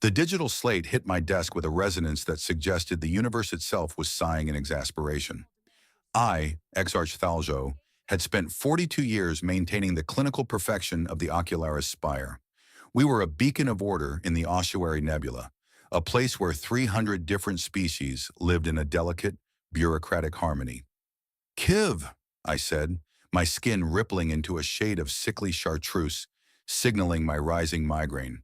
The digital slate hit my desk with a resonance that suggested the universe itself was sighing in exasperation. I, Exarch, had spent 42 years maintaining the clinical perfection of the ocularis spire. We were a beacon of order in the Ossuary Nebula, a place where 300 different species lived in a delicate, bureaucratic harmony. Kiv, I said, my skin rippling into a shade of sickly chartreuse, signaling my rising migraine.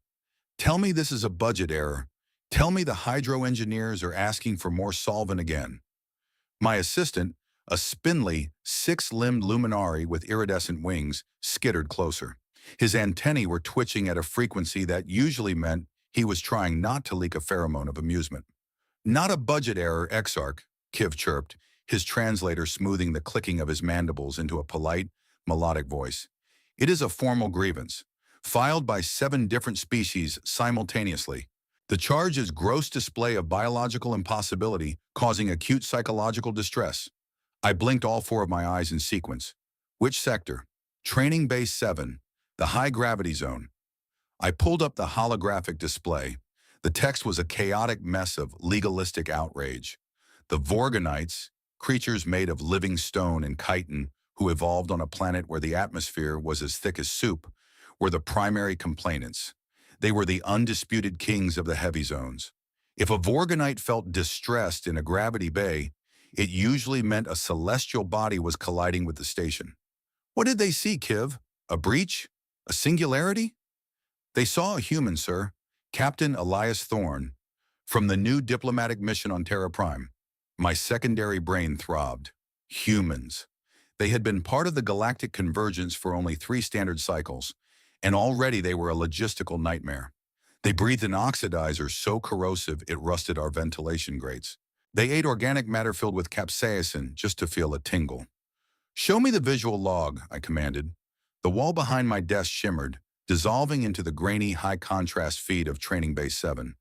Tell me this is a budget error. Tell me the hydro engineers are asking for more solvent again. My assistant, a spindly, six-limbed luminary with iridescent wings, skittered closer. His antennae were twitching at a frequency that usually meant he was trying not to leak a pheromone of amusement. Not a budget error, Exarch, Kiv chirped, his translator smoothing the clicking of his mandibles into a polite, melodic voice. It is a formal grievance, filed by 7 different species simultaneously. The charge is gross display of biological impossibility causing acute psychological distress. I blinked all 4 of my eyes in sequence. Which sector? Training Base 7, the high gravity zone. I pulled up the holographic display. The text was a chaotic mess of legalistic outrage. The Vorganites, creatures made of living stone and chitin who evolved on a planet where the atmosphere was as thick as soup, were the primary complainants. They were the undisputed kings of the heavy zones. If a Vorganite felt distressed in a gravity bay, it usually meant a celestial body was colliding with the station. What did they see, Kiv? A breach? A singularity? They saw a human, sir. Captain Elias Thorne, from the new diplomatic mission on Terra Prime. My secondary brain throbbed. Humans. They had been part of the galactic convergence for only 3 standard cycles, and already they were a logistical nightmare. They breathed an oxidizer so corrosive it rusted our ventilation grates. They ate organic matter filled with capsaicin just to feel a tingle. Show me the visual log, I commanded. The wall behind my desk shimmered, dissolving into the grainy, high-contrast feed of Training Base 7.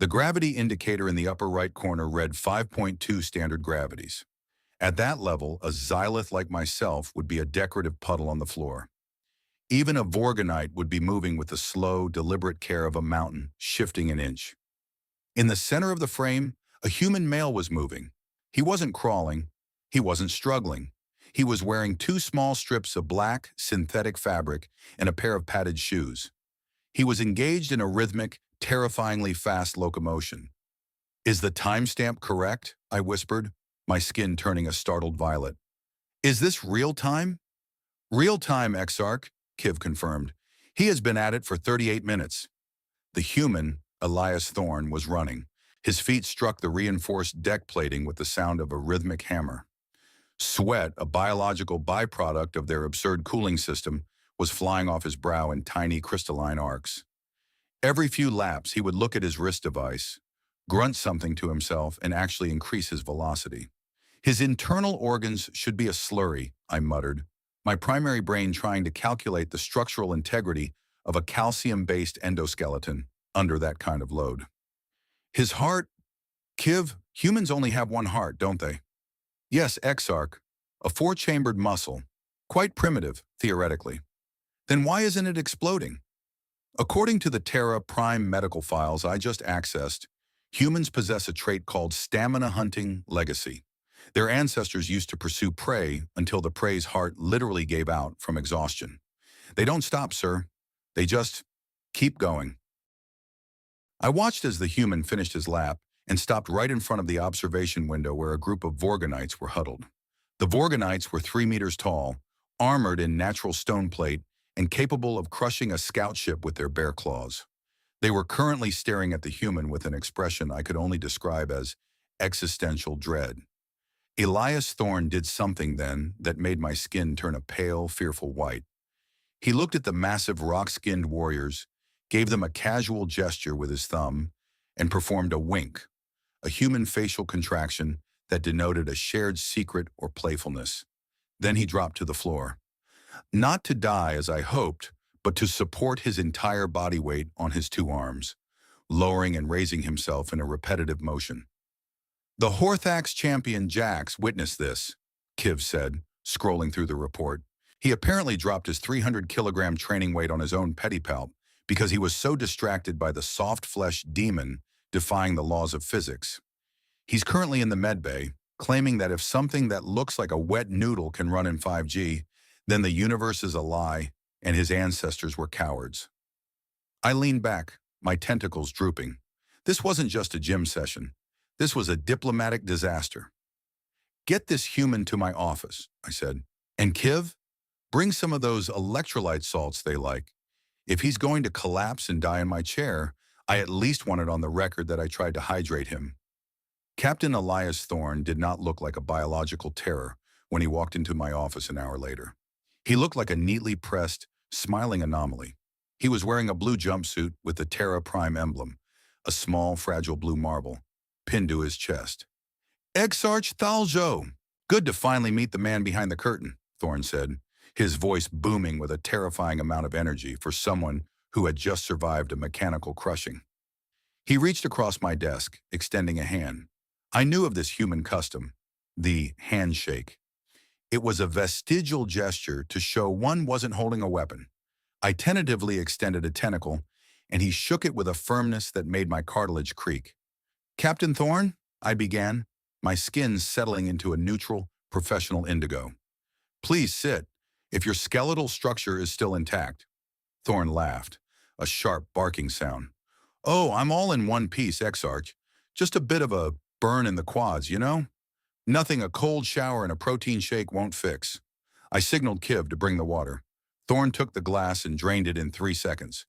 The gravity indicator in the upper right corner read 5.2 standard gravities. At that level, a xylith like myself would be a decorative puddle on the floor. Even a Vorganite would be moving with the slow, deliberate care of a mountain, shifting an inch. In the center of the frame, a human male was moving. He wasn't crawling. He wasn't struggling. He was wearing 2 small strips of black, synthetic fabric and a pair of padded shoes. He was engaged in a rhythmic, terrifyingly fast locomotion. Is the timestamp correct? I whispered, my skin turning a startled violet. Is this real time? Real time, Exarch, Kiv confirmed. He has been at it for 38 minutes. The human, Elias Thorne, was running. His feet struck the reinforced deck plating with the sound of a rhythmic hammer. Sweat, a biological byproduct of their absurd cooling system, was flying off his brow in tiny crystalline arcs. Every few laps, he would look at his wrist device, grunt something to himself, and actually increase his velocity. His internal organs should be a slurry, I muttered, my primary brain trying to calculate the structural integrity of a calcium-based endoskeleton under that kind of load. His heart? Kiv, humans only have 1 heart, don't they? Yes, Exarch, a 4-chambered muscle, quite primitive, theoretically. Then why isn't it exploding? According to the Terra Prime medical files I just accessed, humans possess a trait called stamina hunting legacy. Their ancestors used to pursue prey until the prey's heart literally gave out from exhaustion. They don't stop, sir. They just keep going. I watched as the human finished his lap and stopped right in front of the observation window where a group of Vorganites were huddled. The Vorganites were 3 meters tall, armored in natural stone plate, and capable of crushing a scout ship with their bare claws. They were currently staring at the human with an expression I could only describe as existential dread. Elias Thorne did something then that made my skin turn a pale, fearful white. He looked at the massive rock-skinned warriors, gave them a casual gesture with his thumb, and performed a wink, a human facial contraction that denoted a shared secret or playfulness. Then he dropped to the floor. Not to die as I hoped, but to support his entire body weight on his 2 arms, lowering and raising himself in a repetitive motion. The Horthax champion Jax witnessed this, Kiv said, scrolling through the report. He apparently dropped his 300-kilogram training weight on his own pedipalp because he was so distracted by the soft flesh demon defying the laws of physics. He's currently in the medbay, claiming that if something that looks like a wet noodle can run in 5G, then the universe is a lie and his ancestors were cowards. I leaned back, my tentacles drooping. This wasn't just a gym session. This was a diplomatic disaster. "Get this human to my office," I said. "And Kiv, bring some of those electrolyte salts they like. If he's going to collapse and die in my chair, I at least want it on the record that I tried to hydrate him." Captain Elias Thorne did not look like a biological terror when he walked into my office an hour later. He looked like a neatly pressed, smiling anomaly. He was wearing a blue jumpsuit with the Terra Prime emblem, a small, fragile blue marble, pinned to his chest. "Exarch Thaljo! Good to finally meet the man behind the curtain," Thorne said, his voice booming with a terrifying amount of energy for someone who had just survived a mechanical crushing. He reached across my desk, extending a hand. I knew of this human custom, the handshake. It was a vestigial gesture to show one wasn't holding a weapon. I tentatively extended a tentacle, and he shook it with a firmness that made my cartilage creak. "Captain Thorne," I began, my skin settling into a neutral, professional indigo. "Please sit, if your skeletal structure is still intact." Thorne laughed, a sharp barking sound. "Oh, I'm all in one piece, Exarch. Just a bit of a burn in the quads, you know? Nothing a cold shower and a protein shake won't fix." I signaled Kiv to bring the water. Thorne took the glass and drained it in 3 seconds.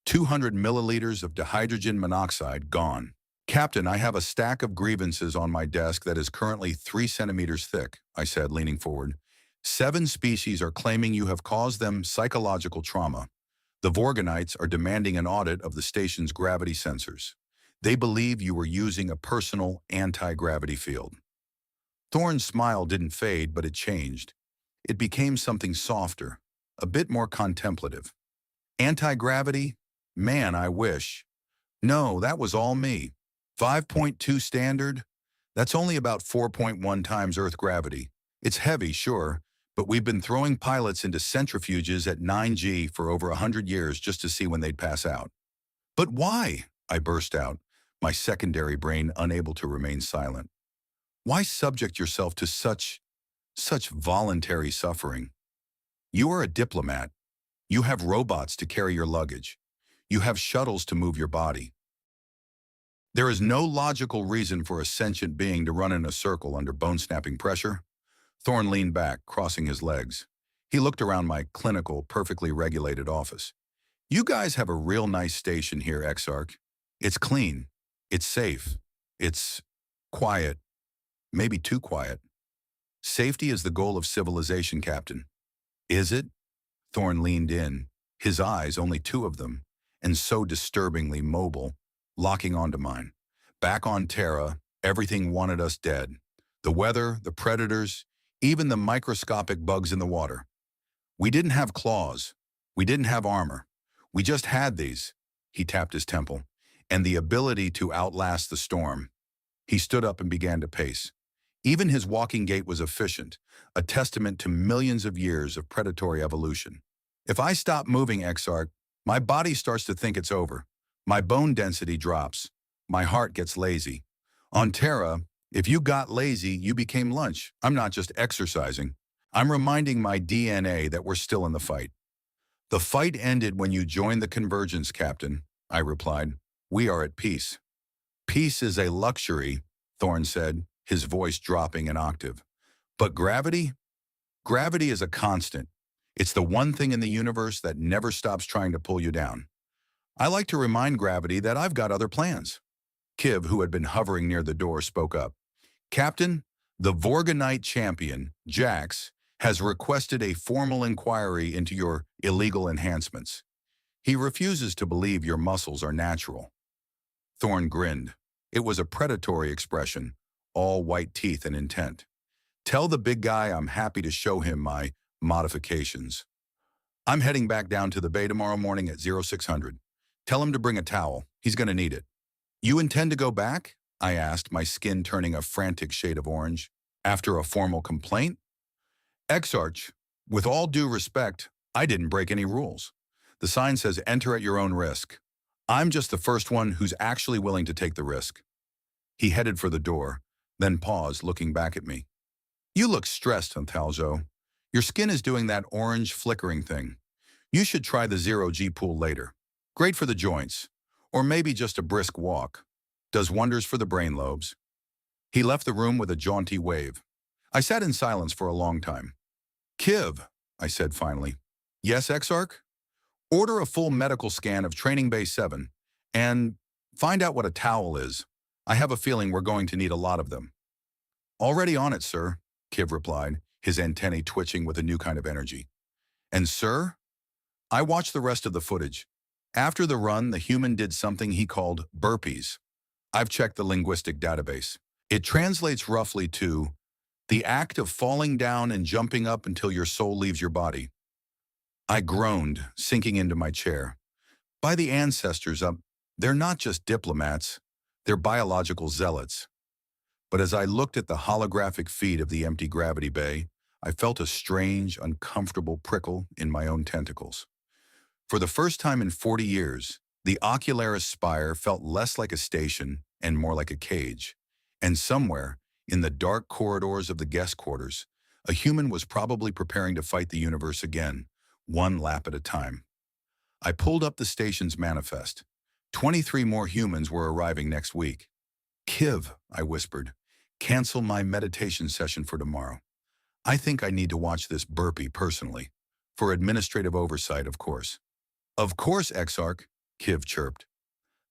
200 milliliters of dihydrogen monoxide gone. "Captain, I have a stack of grievances on my desk that is currently 3 centimeters thick," I said, leaning forward. 7 species are claiming you have caused them psychological trauma. The Vorganites are demanding an audit of the station's gravity sensors. They believe you were using a personal anti-gravity field. Thorne's smile didn't fade, but it changed. It became something softer, a bit more contemplative. "Anti-gravity? Man, I wish. No, that was all me. 5.2 standard? That's only about 4.1 times Earth gravity. It's heavy, sure, but we've been throwing pilots into centrifuges at 9G for over 100 years just to see when they'd pass out." "But why?" I burst out, my secondary brain unable to remain silent. "Why subject yourself to such voluntary suffering? You are a diplomat. You have robots to carry your luggage. You have shuttles to move your body. There is no logical reason for a sentient being to run in a circle under bone-snapping pressure." Thorne leaned back, crossing his legs. He looked around my clinical, perfectly regulated office. "You guys have a real nice station here, Exarch. It's clean. It's safe. It's quiet. Maybe too quiet. Safety is the goal of civilization, Captain." "Is it?" Thorne leaned in, his eyes, only 2 of them, and so disturbingly mobile, locking onto mine. "Back on Terra, everything wanted us dead. The weather, the predators, even the microscopic bugs in the water. We didn't have claws. We didn't have armor. We just had these," he tapped his temple, "and the ability to outlast the storm." He stood up and began to pace. Even his walking gait was efficient, a testament to millions of years of predatory evolution. "If I stop moving, Exarch, my body starts to think it's over. My bone density drops. My heart gets lazy. On Terra, if you got lazy, you became lunch. I'm not just exercising. I'm reminding my DNA that we're still in the fight." "The fight ended when you joined the Convergence, Captain," I replied. "We are at peace." "Peace is a luxury," Thorne said, his voice dropping an octave. "But gravity? Gravity is a constant. It's the one thing in the universe that never stops trying to pull you down. I like to remind gravity that I've got other plans." Kiv, who had been hovering near the door, spoke up. "Captain, the Vorganite champion, Jax, has requested a formal inquiry into your illegal enhancements. He refuses to believe your muscles are natural." Thorne grinned. It was a predatory expression, all white teeth and intent. "Tell the big guy I'm happy to show him my modifications. I'm heading back down to the bay tomorrow morning at 0600. Tell him to bring a towel. He's going to need it." "You intend to go back?" I asked, my skin turning a frantic shade of orange. "After a formal complaint?" "Exarch, with all due respect, I didn't break any rules. The sign says enter at your own risk. I'm just the first one who's actually willing to take the risk. He headed for the door, then paused, looking back at me. You look stressed, Antaljo. Your skin is doing that orange flickering thing. You should try the zero-G pool later. Great for the joints. Or maybe just a brisk walk. Does wonders for the brain lobes. He left the room with a jaunty wave. I sat in silence for a long time. Kiv, I said finally. Yes, Exarch? Order a full medical scan of Training Bay 7 and find out what a towel is. I have a feeling we're going to need a lot of them. Already on it, sir, Kiv replied, his antennae twitching with a new kind of energy. And sir? I watched the rest of the footage. After the run, the human did something he called burpees. I've checked the linguistic database. It translates roughly to the act of falling down and jumping up until your soul leaves your body. I groaned, sinking into my chair. By the ancestors, they're not just diplomats, they're biological zealots. But as I looked at the holographic feed of the empty gravity bay, I felt a strange, uncomfortable prickle in my own tentacles. For the first time in 40 years, the ocularis spire felt less like a station and more like a cage. And somewhere, in the dark corridors of the guest quarters, a human was probably preparing to fight the universe again, one lap at a time. I pulled up the station's manifest. 23 more humans were arriving next week. Kiv, I whispered, cancel my meditation session for tomorrow. I think I need to watch this burpee personally. For administrative oversight, of course. Of course, Exarch, Kiv chirped.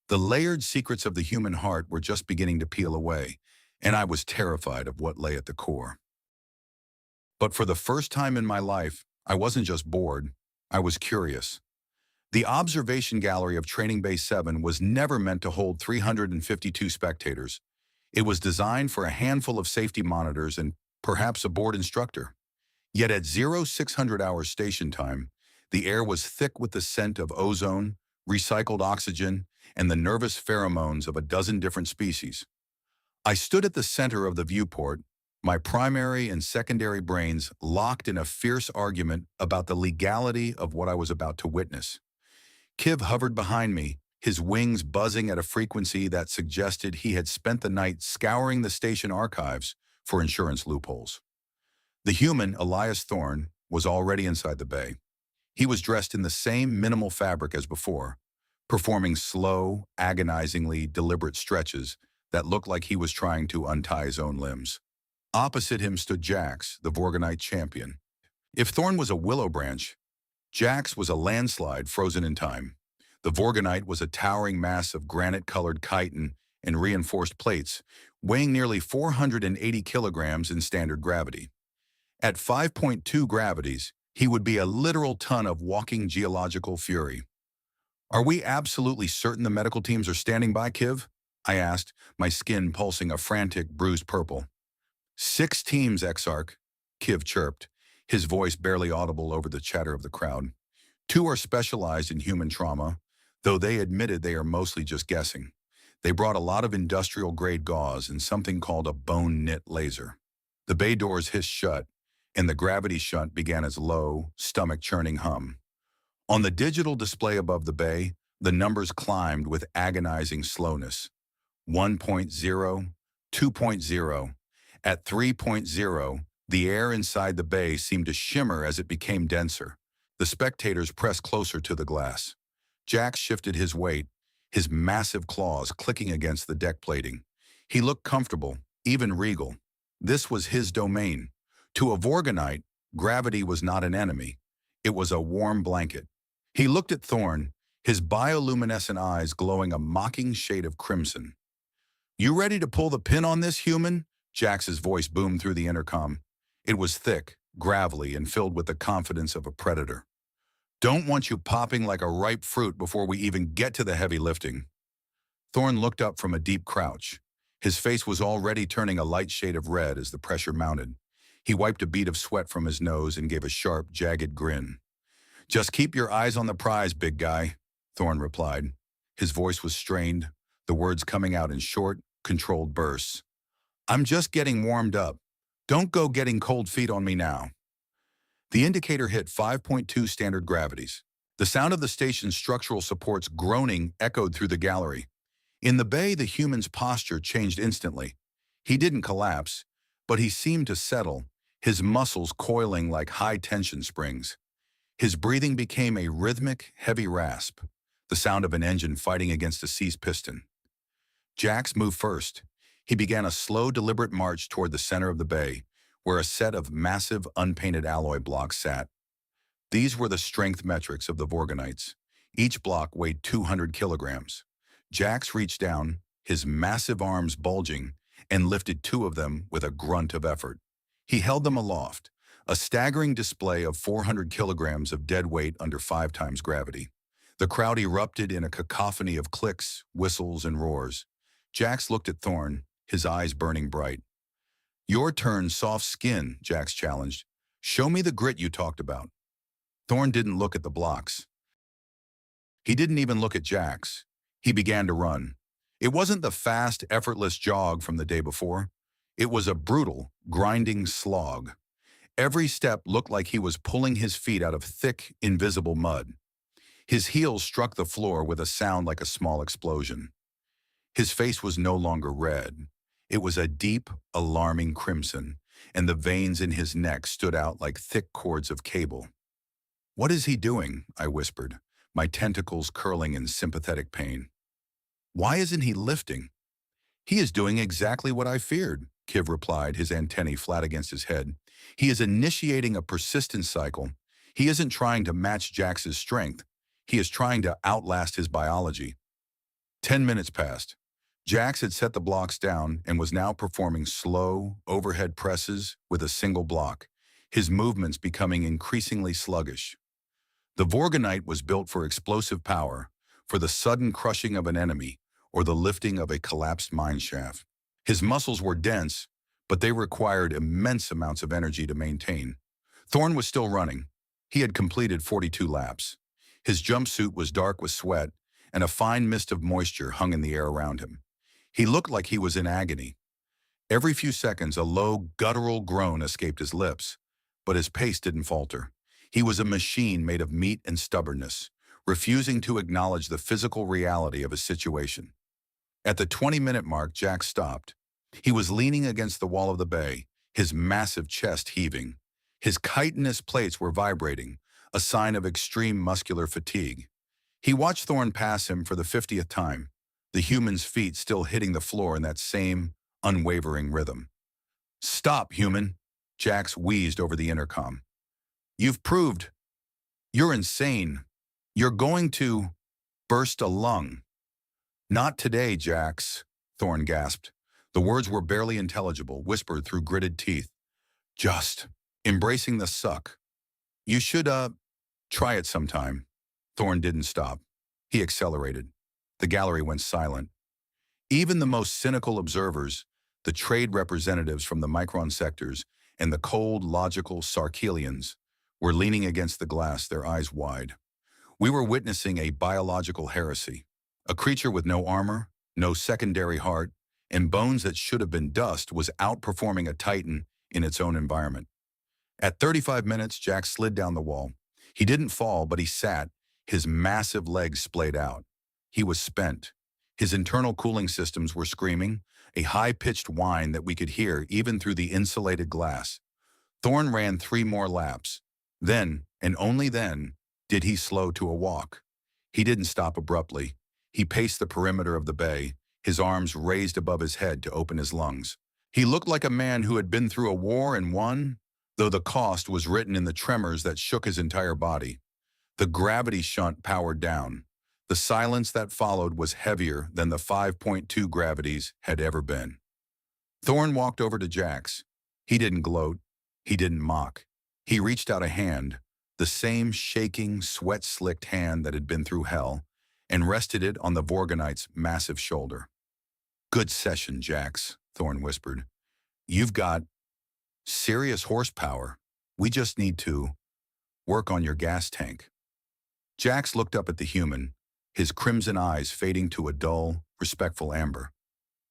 The layered secrets of the human heart were just beginning to peel away, and I was terrified of what lay at the core. But for the first time in my life, I wasn't just bored, I was curious. The observation gallery of Training Bay 7 was never meant to hold 352 spectators. It was designed for a handful of safety monitors and perhaps a board instructor. Yet at 0600 hours station time, the air was thick with the scent of ozone, recycled oxygen, and the nervous pheromones of a dozen different species. I stood at the center of the viewport, my primary and secondary brains locked in a fierce argument about the legality of what I was about to witness. Kiv hovered behind me, his wings buzzing at a frequency that suggested he had spent the night scouring the station archives for insurance loopholes. The human, Elias Thorne, was already inside the bay. He was dressed in the same minimal fabric as before, performing slow, agonizingly deliberate stretches that looked like he was trying to untie his own limbs. Opposite him stood Jax, the Vorgonite champion. If Thorne was a willow branch, Jax was a landslide frozen in time. The Vorgonite was a towering mass of granite-colored chitin and reinforced plates, weighing nearly 480 kilograms in standard gravity. At 5.2 gravities, he would be a literal ton of walking geological fury. Are we absolutely certain the medical teams are standing by, Kiv? I asked, my skin pulsing a frantic, bruised purple. 6 teams, Exarch, Kiv chirped, his voice barely audible over the chatter of the crowd. 2 are specialized in human trauma, though they admitted they are mostly just guessing. They brought a lot of industrial-grade gauze and something called a bone-knit laser. The bay doors hissed shut, and the gravity shunt began its low, stomach-churning hum. On the digital display above the bay, the numbers climbed with agonizing slowness. 1.0, 2.0. At 3.0, the air inside the bay seemed to shimmer as it became denser. The spectators pressed closer to the glass. Jax shifted his weight, his massive claws clicking against the deck plating. He looked comfortable, even regal. This was his domain. To a Vorgonite, gravity was not an enemy. It was a warm blanket. He looked at Thorne, his bioluminescent eyes glowing a mocking shade of crimson. You ready to pull the pin on this, human? Jax's voice boomed through the intercom. It was thick, gravelly, and filled with the confidence of a predator. Don't want you popping like a ripe fruit before we even get to the heavy lifting. Thorne looked up from a deep crouch. His face was already turning a light shade of red as the pressure mounted. He wiped a bead of sweat from his nose and gave a sharp, jagged grin. Just keep your eyes on the prize, big guy, Thorne replied. His voice was strained, the words coming out in short, controlled bursts. I'm just getting warmed up. Don't go getting cold feet on me now. The indicator hit 5.2 standard gravities. The sound of the station's structural supports groaning echoed through the gallery. In the bay, the human's posture changed instantly. He didn't collapse, but he seemed to settle, his muscles coiling like high-tension springs. His breathing became a rhythmic, heavy rasp, the sound of an engine fighting against a seized piston. Jax moved first. He began a slow, deliberate march toward the center of the bay, where a set of massive, unpainted alloy blocks sat. These were the strength metrics of the Vorganites. Each block weighed 200 kilograms. Jax reached down, his massive arms bulging, and lifted two of them with a grunt of effort. He held them aloft, a staggering display of 400 kilograms of dead weight under 5 times gravity. The crowd erupted in a cacophony of clicks, whistles, and roars. Jax looked at Thorn, his eyes burning bright. "Your turn, soft skin," Jax challenged. "Show me the grit you talked about." Thorn didn't look at the blocks. He didn't even look at Jax. He began to run. It wasn't the fast, effortless jog from the day before. It was a brutal, grinding slog. Every step looked like he was pulling his feet out of thick, invisible mud. His heels struck the floor with a sound like a small explosion. His face was no longer red. It was a deep, alarming crimson, and the veins in his neck stood out like thick cords of cable. "What is he doing?" I whispered, my tentacles curling in sympathetic pain. "Why isn't he lifting?" "He is doing exactly what I feared," Kiv replied, his antennae flat against his head. "He is initiating a persistence cycle. He isn't trying to match Jax's strength. He is trying to outlast his biology." 10 minutes passed. Jax had set the blocks down and was now performing slow, overhead presses with a single block, his movements becoming increasingly sluggish. The Vorganite was built for explosive power, for the sudden crushing of an enemy, or the lifting of a collapsed mine shaft. His muscles were dense, but they required immense amounts of energy to maintain. Thorn was still running. He had completed 42 laps. His jumpsuit was dark with sweat, and a fine mist of moisture hung in the air around him. He looked like he was in agony. Every few seconds, a low, guttural groan escaped his lips, but his pace didn't falter. He was a machine made of meat and stubbornness, refusing to acknowledge the physical reality of his situation. At the 20-minute mark, Jack stopped. He was leaning against the wall of the bay, his massive chest heaving. His chitinous plates were vibrating, a sign of extreme muscular fatigue. He watched Thorn pass him for the 50th time, the human's feet still hitting the floor in that same unwavering rhythm. "Stop, human," Jax wheezed over the intercom. "You've proved you're insane. You're going to burst a lung." "Not today, Jax," Thorn gasped. The words were barely intelligible, whispered through gritted teeth. "Just embracing the suck. You should, try it sometime." Thorn didn't stop. He accelerated. The gallery went silent. Even the most cynical observers, the trade representatives from the Micron sectors, and the cold, logical Sarkelians, were leaning against the glass, their eyes wide. We were witnessing a biological heresy. A creature with no armor, no secondary heart, and bones that should have been dust was outperforming a titan in its own environment. At 35 minutes, Jack slid down the wall. He didn't fall, but he sat, his massive legs splayed out. He was spent. His internal cooling systems were screaming, a high-pitched whine that we could hear even through the insulated glass. Thorn ran 3 more laps. Then, and only then, did he slow to a walk. He didn't stop abruptly. He paced the perimeter of the bay, his arms raised above his head to open his lungs. He looked like a man who had been through a war and won, though the cost was written in the tremors that shook his entire body. The gravity shunt powered down. The silence that followed was heavier than the 5.2 gravities had ever been. Thorn walked over to Jax. He didn't gloat. He didn't mock. He reached out a hand, the same shaking, sweat-slicked hand that had been through hell, and rested it on the Vorganite's massive shoulder. "Good session, Jax," Thorn whispered. "You've got serious horsepower. We just need to work on your gas tank." Jax looked up at the human, his crimson eyes fading to a dull, respectful amber.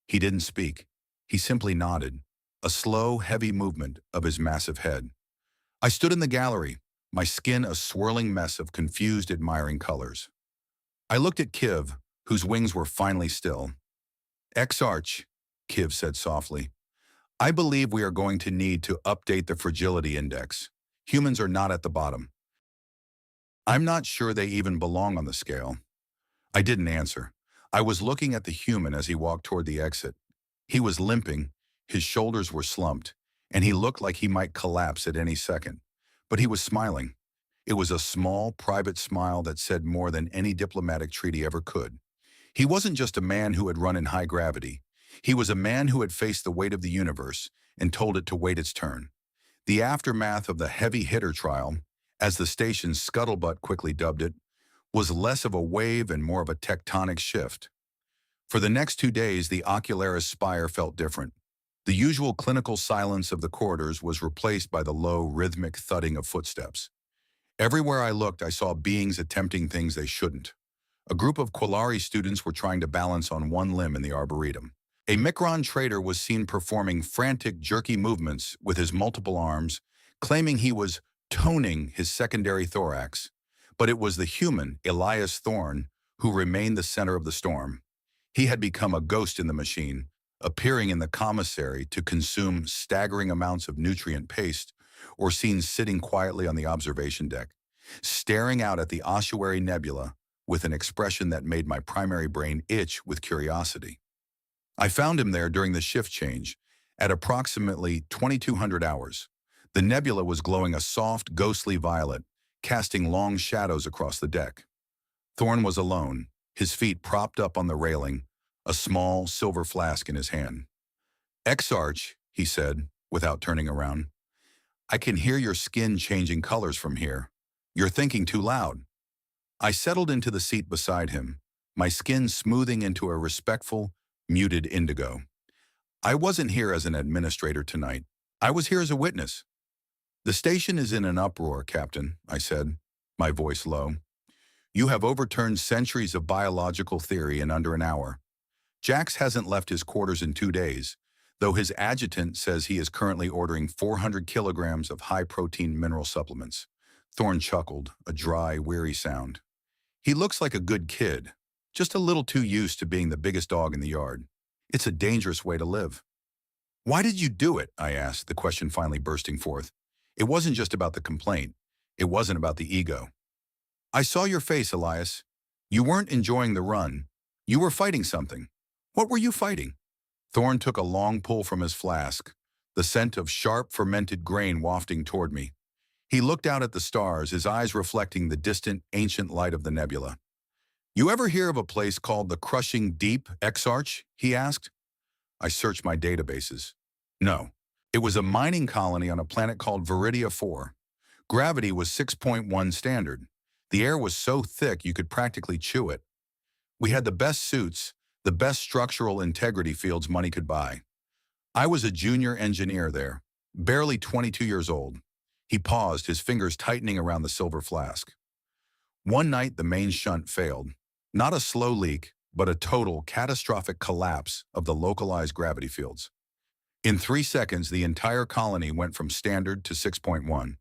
He didn't speak. He simply nodded, a slow, heavy movement of his massive head. I stood in the gallery, my skin a swirling mess of confused, admiring colors. I looked at Kiv, whose wings were finally still. Exarch, Kiv said softly. I believe we are going to need to update the fragility index. Humans are not at the bottom. I'm not sure they even belong on the scale. I didn't answer. I was looking at the human as he walked toward the exit. He was limping, his shoulders were slumped, and he looked like he might collapse at any second. But he was smiling. It was a small, private smile that said more than any diplomatic treaty ever could. He wasn't just a man who had run in high gravity. He was a man who had faced the weight of the universe and told it to wait its turn. The aftermath of the heavy hitter trial, as the station's scuttlebutt quickly dubbed it, was less of a wave and more of a tectonic shift. For the next 2 days, the ocularis spire felt different. The usual clinical silence of the corridors was replaced by the low, rhythmic thudding of footsteps. Everywhere I looked, I saw beings attempting things they shouldn't. A group of Quillari students were trying to balance on one limb in the arboretum. A Micron trader was seen performing frantic, jerky movements with his multiple arms, claiming he was toning his secondary thorax. But it was the human, Elias Thorne, who remained the center of the storm. He had become a ghost in the machine, appearing in the commissary to consume staggering amounts of nutrient paste, or seen sitting quietly on the observation deck, staring out at the ossuary nebula with an expression that made my primary brain itch with curiosity. I found him there during the shift change, at approximately 2200 hours. The nebula was glowing a soft, ghostly violet, casting long shadows across the deck. Thorne was alone, his feet propped up on the railing, a small silver flask in his hand. Exarch, he said, without turning around. I can hear your skin changing colors from here. You're thinking too loud. I settled into the seat beside him, my skin smoothing into a respectful, muted indigo. I wasn't here as an administrator tonight. I was here as a witness. The station is in an uproar, Captain, I said, my voice low. You have overturned centuries of biological theory in under an hour. Jax hasn't left his quarters in 2 days, though his adjutant says he is currently ordering 400 kilograms of high-protein mineral supplements. Thorne chuckled, a dry, weary sound. He looks like a good kid, just a little too used to being the biggest dog in the yard. It's a dangerous way to live. Why did you do it? I asked, the question finally bursting forth. It wasn't just about the complaint. It wasn't about the ego. I saw your face, Elias. You weren't enjoying the run. You were fighting something. What were you fighting? Thorne took a long pull from his flask, the scent of sharp, fermented grain wafting toward me. He looked out at the stars, his eyes reflecting the distant, ancient light of the nebula. You ever hear of a place called the Crushing Deep, Exarch? He asked. I searched my databases. No. It was a mining colony on a planet called Viridia 4. Gravity was 6.1 standard. The air was so thick you could practically chew it. We had the best suits, the best structural integrity fields money could buy. I was a junior engineer there, barely 22 years old. He paused, his fingers tightening around the silver flask. One night, the main shunt failed. Not a slow leak, but a total, catastrophic collapse of the localized gravity fields. In 3 seconds, the entire colony went from standard to 6.1.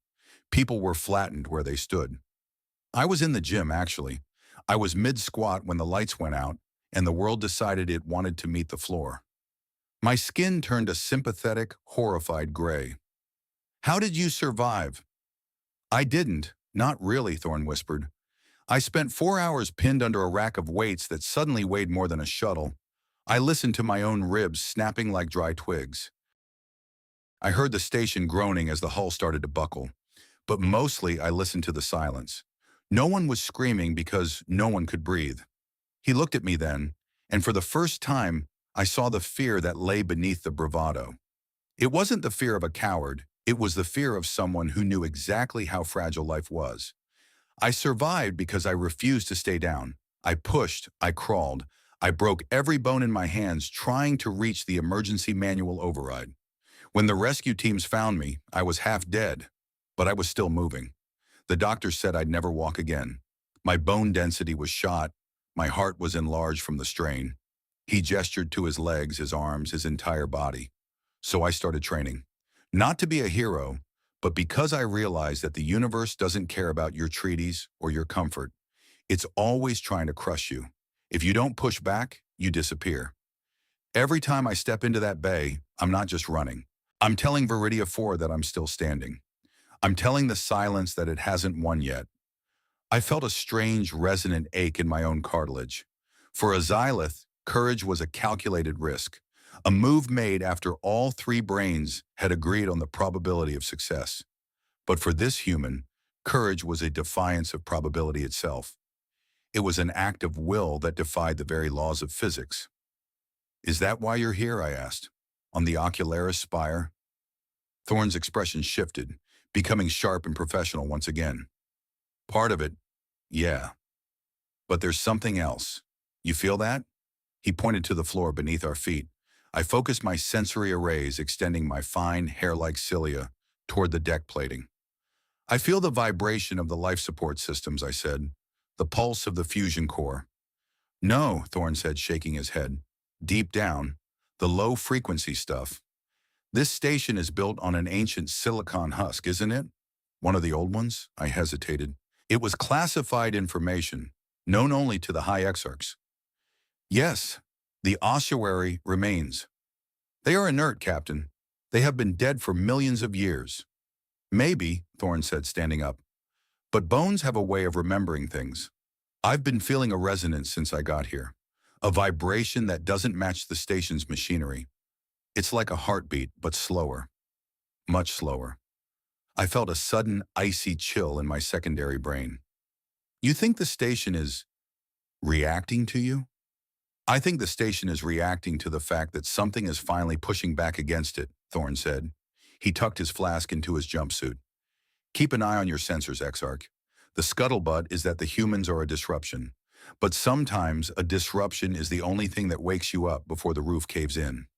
People were flattened where they stood. I was in the gym, actually. I was mid-squat when the lights went out, and the world decided it wanted to meet the floor. My skin turned a sympathetic, horrified gray. How did you survive? I didn't, not really, Thorne whispered. I spent 4 hours pinned under a rack of weights that suddenly weighed more than a shuttle. I listened to my own ribs snapping like dry twigs. I heard the station groaning as the hull started to buckle, but mostly I listened to the silence. No one was screaming because no one could breathe. He looked at me then, and for the first time, I saw the fear that lay beneath the bravado. It wasn't the fear of a coward, it was the fear of someone who knew exactly how fragile life was. I survived because I refused to stay down. I pushed, I crawled, I broke every bone in my hands trying to reach the emergency manual override. When the rescue teams found me, I was half dead, but I was still moving. The doctor said I'd never walk again. My bone density was shot, my heart was enlarged from the strain. He gestured to his legs, his arms, his entire body. So I started training. Not to be a hero, But because I realized that the universe doesn't care about your treaties or your comfort, it's always trying to crush you. If you don't push back, you disappear. Every time I step into that bay, I'm not just running. I'm telling Viridia 4 that I'm still standing. I'm telling the silence that it hasn't won yet. I felt a strange, resonant ache in my own cartilage. For a Xylith, courage was a calculated risk, a move made after all three brains had agreed on the probability of success. But for this human, courage was a defiance of probability itself. It was an act of will that defied the very laws of physics. "Is that why you're here?" I asked. "On the ocularis spire?" Thorne's expression shifted, becoming sharp and professional once again. "Part of it, yeah. But there's something else. You feel that?" He pointed to the floor beneath our feet. I focused my sensory arrays, extending my fine, hair-like cilia toward the deck plating. "I feel the vibration of the life support systems," I said. "The pulse of the fusion core." "No," Thorne said, shaking his head. "Deep down, the low-frequency stuff. This station is built on an ancient silicon husk, isn't it?" "One of the old ones?" I hesitated. "It was classified information, known only to the high exarchs." "Yes, the ossuary remains. They are inert, Captain. They have been dead for millions of years." "Maybe," Thorne said, standing up. "But bones have a way of remembering things. I've been feeling a resonance since I got here. A vibration that doesn't match the station's machinery. It's like a heartbeat, but slower. Much slower." I felt a sudden, icy chill in my secondary brain. "You think the station is reacting to you?" "I think the station is reacting to the fact that something is finally pushing back against it," Thorne said. He tucked his flask into his jumpsuit. "Keep an eye on your sensors, Exarch. The scuttlebutt is that the humans are a disruption. But sometimes a disruption is the only thing that wakes you up before the roof caves in."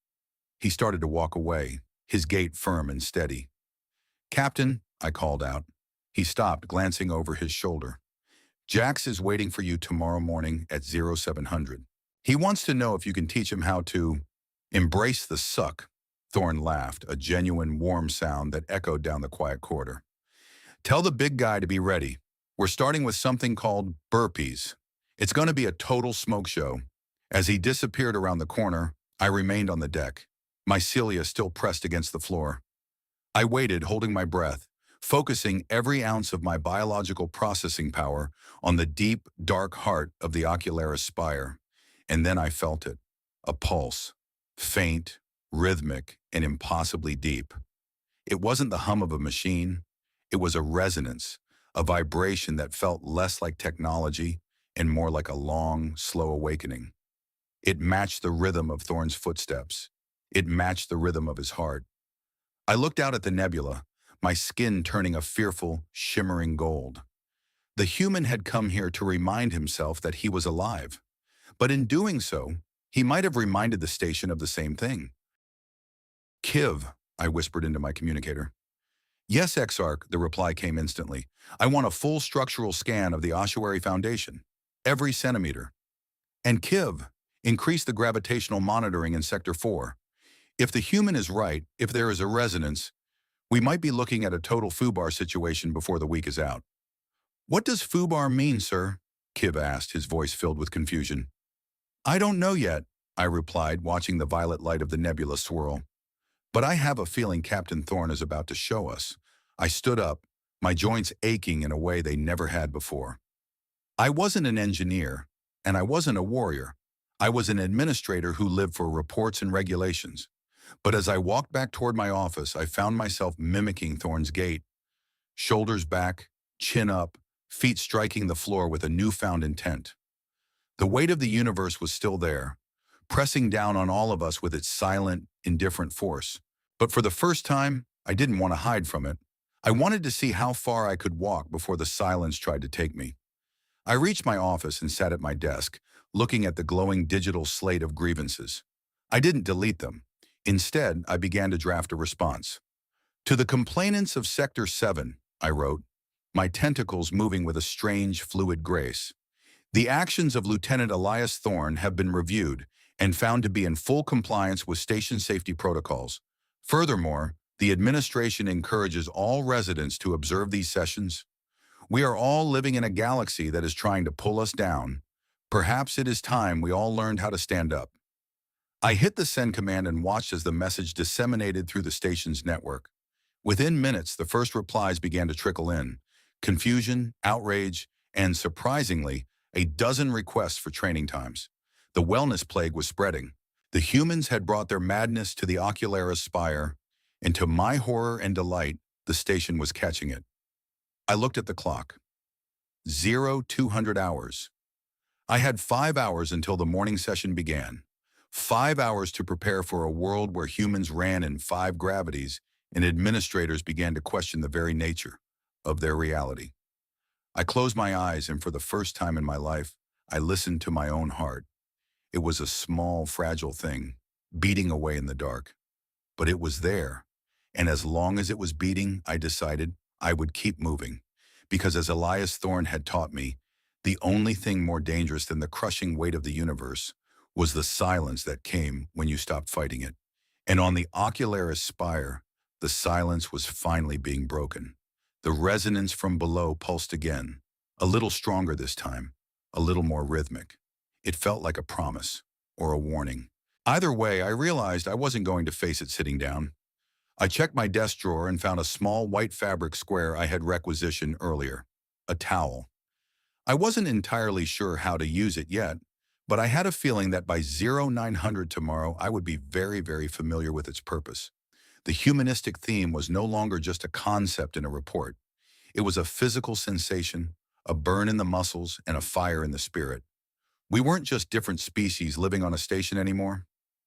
He started to walk away, his gait firm and steady. "Captain," I called out. He stopped, glancing over his shoulder. "Jax is waiting for you tomorrow morning at 0700. He wants to know if you can teach him how to embrace the suck." Thorne laughed, a genuine warm sound that echoed down the quiet corridor. "Tell the big guy to be ready. We're starting with something called burpees. It's going to be a total smoke show." As he disappeared around the corner, I remained on the deck, my cilia still pressed against the floor. I waited, holding my breath, focusing every ounce of my biological processing power on the deep, dark heart of the ocularis spire. And then I felt it. A pulse. Faint, rhythmic, and impossibly deep. It wasn't the hum of a machine. It was a resonance, a vibration that felt less like technology and more like a long, slow awakening. It matched the rhythm of Thorne's footsteps. It matched the rhythm of his heart. I looked out at the nebula, my skin turning a fearful, shimmering gold. The human had come here to remind himself that he was alive. But in doing so, he might have reminded the station of the same thing. "Kiv," I whispered into my communicator. "Yes, Exarch," the reply came instantly. "I want a full structural scan of the ossuary foundation. Every centimeter. And Kiv, increase the gravitational monitoring in Sector 4. If the human is right, if there is a resonance, we might be looking at a total FUBAR situation before the week is out." "What does FUBAR mean, sir?" Kiv asked, his voice filled with confusion. "I don't know yet," I replied, watching the violet light of the nebula swirl. "But I have a feeling Captain Thorne is about to show us." I stood up, my joints aching in a way they never had before. I wasn't an engineer, and I wasn't a warrior. I was an administrator who lived for reports and regulations. But as I walked back toward my office, I found myself mimicking Thorne's gait. Shoulders back, chin up, feet striking the floor with a newfound intent. The weight of the universe was still there, pressing down on all of us with its silent, indifferent force. But for the first time, I didn't want to hide from it. I wanted to see how far I could walk before the silence tried to take me. I reached my office and sat at my desk, looking at the glowing digital slate of grievances. I didn't delete them. Instead, I began to draft a response. "To the complainants of Sector 7, I wrote, my tentacles moving with a strange, fluid grace. The actions of Lieutenant Elias Thorne have been reviewed and found to be in full compliance with station safety protocols. Furthermore, The administration encourages all residents to observe these sessions. We are all living in a galaxy that is trying to pull us down. Perhaps it is time we all learned how to stand up. I hit the send command and watched as the message disseminated through the station's network. Within minutes, the first replies began to trickle in. Confusion, outrage, and surprisingly, a dozen requests for training times. The wellness plague was spreading. The humans had brought their madness to the Ocularis Spire, and to my horror and delight, the station was catching it. I looked at the clock. 0200 hours. I had 5 hours until the morning session began. 5 hours to prepare for a world where humans ran in 5 gravities and administrators began to question the very nature of their reality. I closed my eyes, and for the first time in my life, I listened to my own heart. It was a small, fragile thing, beating away in the dark. But it was there, and as long as it was beating, I decided I would keep moving. Because as Elias Thorne had taught me, the only thing more dangerous than the crushing weight of the universe was the silence that came when you stopped fighting it. And on the Ocularis Spire, the silence was finally being broken. The resonance from below pulsed again, a little stronger this time, a little more rhythmic. It felt like a promise or a warning. Either way, I realized I wasn't going to face it sitting down. I checked my desk drawer and found a small white fabric square I had requisitioned earlier, a towel. I wasn't entirely sure how to use it yet, but I had a feeling that by 0900 tomorrow I would be very, very familiar with its purpose. The humanistic theme was no longer just a concept in a report. It was a physical sensation, a burn in the muscles, and a fire in the spirit. We weren't just different species living on a station anymore.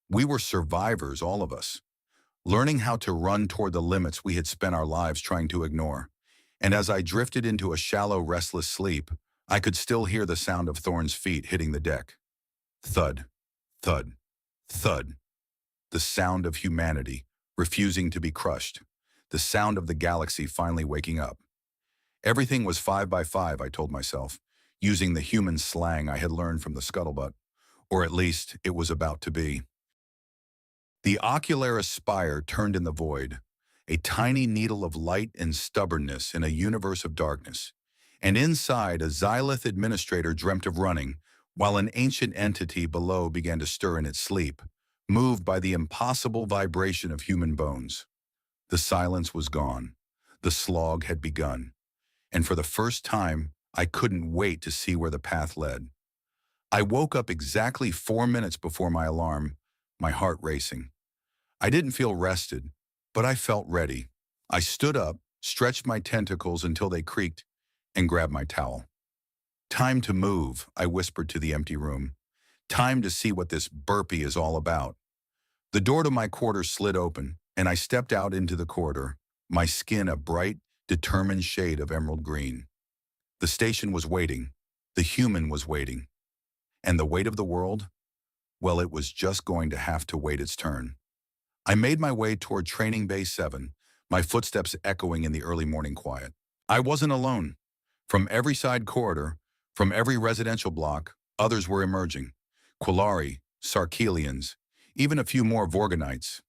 We were survivors, all of us, learning how to run toward the limits we had spent our lives trying to ignore. And as I drifted into a shallow, restless sleep, I could still hear the sound of Thorne's feet hitting the deck. Thud, thud, thud. The sound of humanity, refusing to be crushed. The sound of the galaxy finally waking up. Everything was 5 by 5, I told myself, using the human slang I had learned from the scuttlebutt. Or at least, it was about to be. The Ocularis Spire turned in the void, a tiny needle of light and stubbornness in a universe of darkness. And inside, a Xylith administrator dreamt of running, while an ancient entity below began to stir in its sleep, moved by the impossible vibration of human bones. The silence was gone. The slog had begun. And for the first time, I couldn't wait to see where the path led. I woke up exactly 4 minutes before my alarm, my heart racing. I didn't feel rested, but I felt ready. I stood up, stretched my tentacles until they creaked, and grabbed my towel. Time to move, I whispered to the empty room. Time to see what this burpee is all about. The door to my quarters slid open, and I stepped out into the corridor, my skin a bright, determined shade of emerald green. The station was waiting. The human was waiting. And the weight of the world? Well, it was just going to have to wait its turn. I made my way toward Training Bay 7, my footsteps echoing in the early morning quiet. I wasn't alone. From every side corridor, from every residential block, others were emerging. Quillari, Sarkelians, even a few more Vorganites.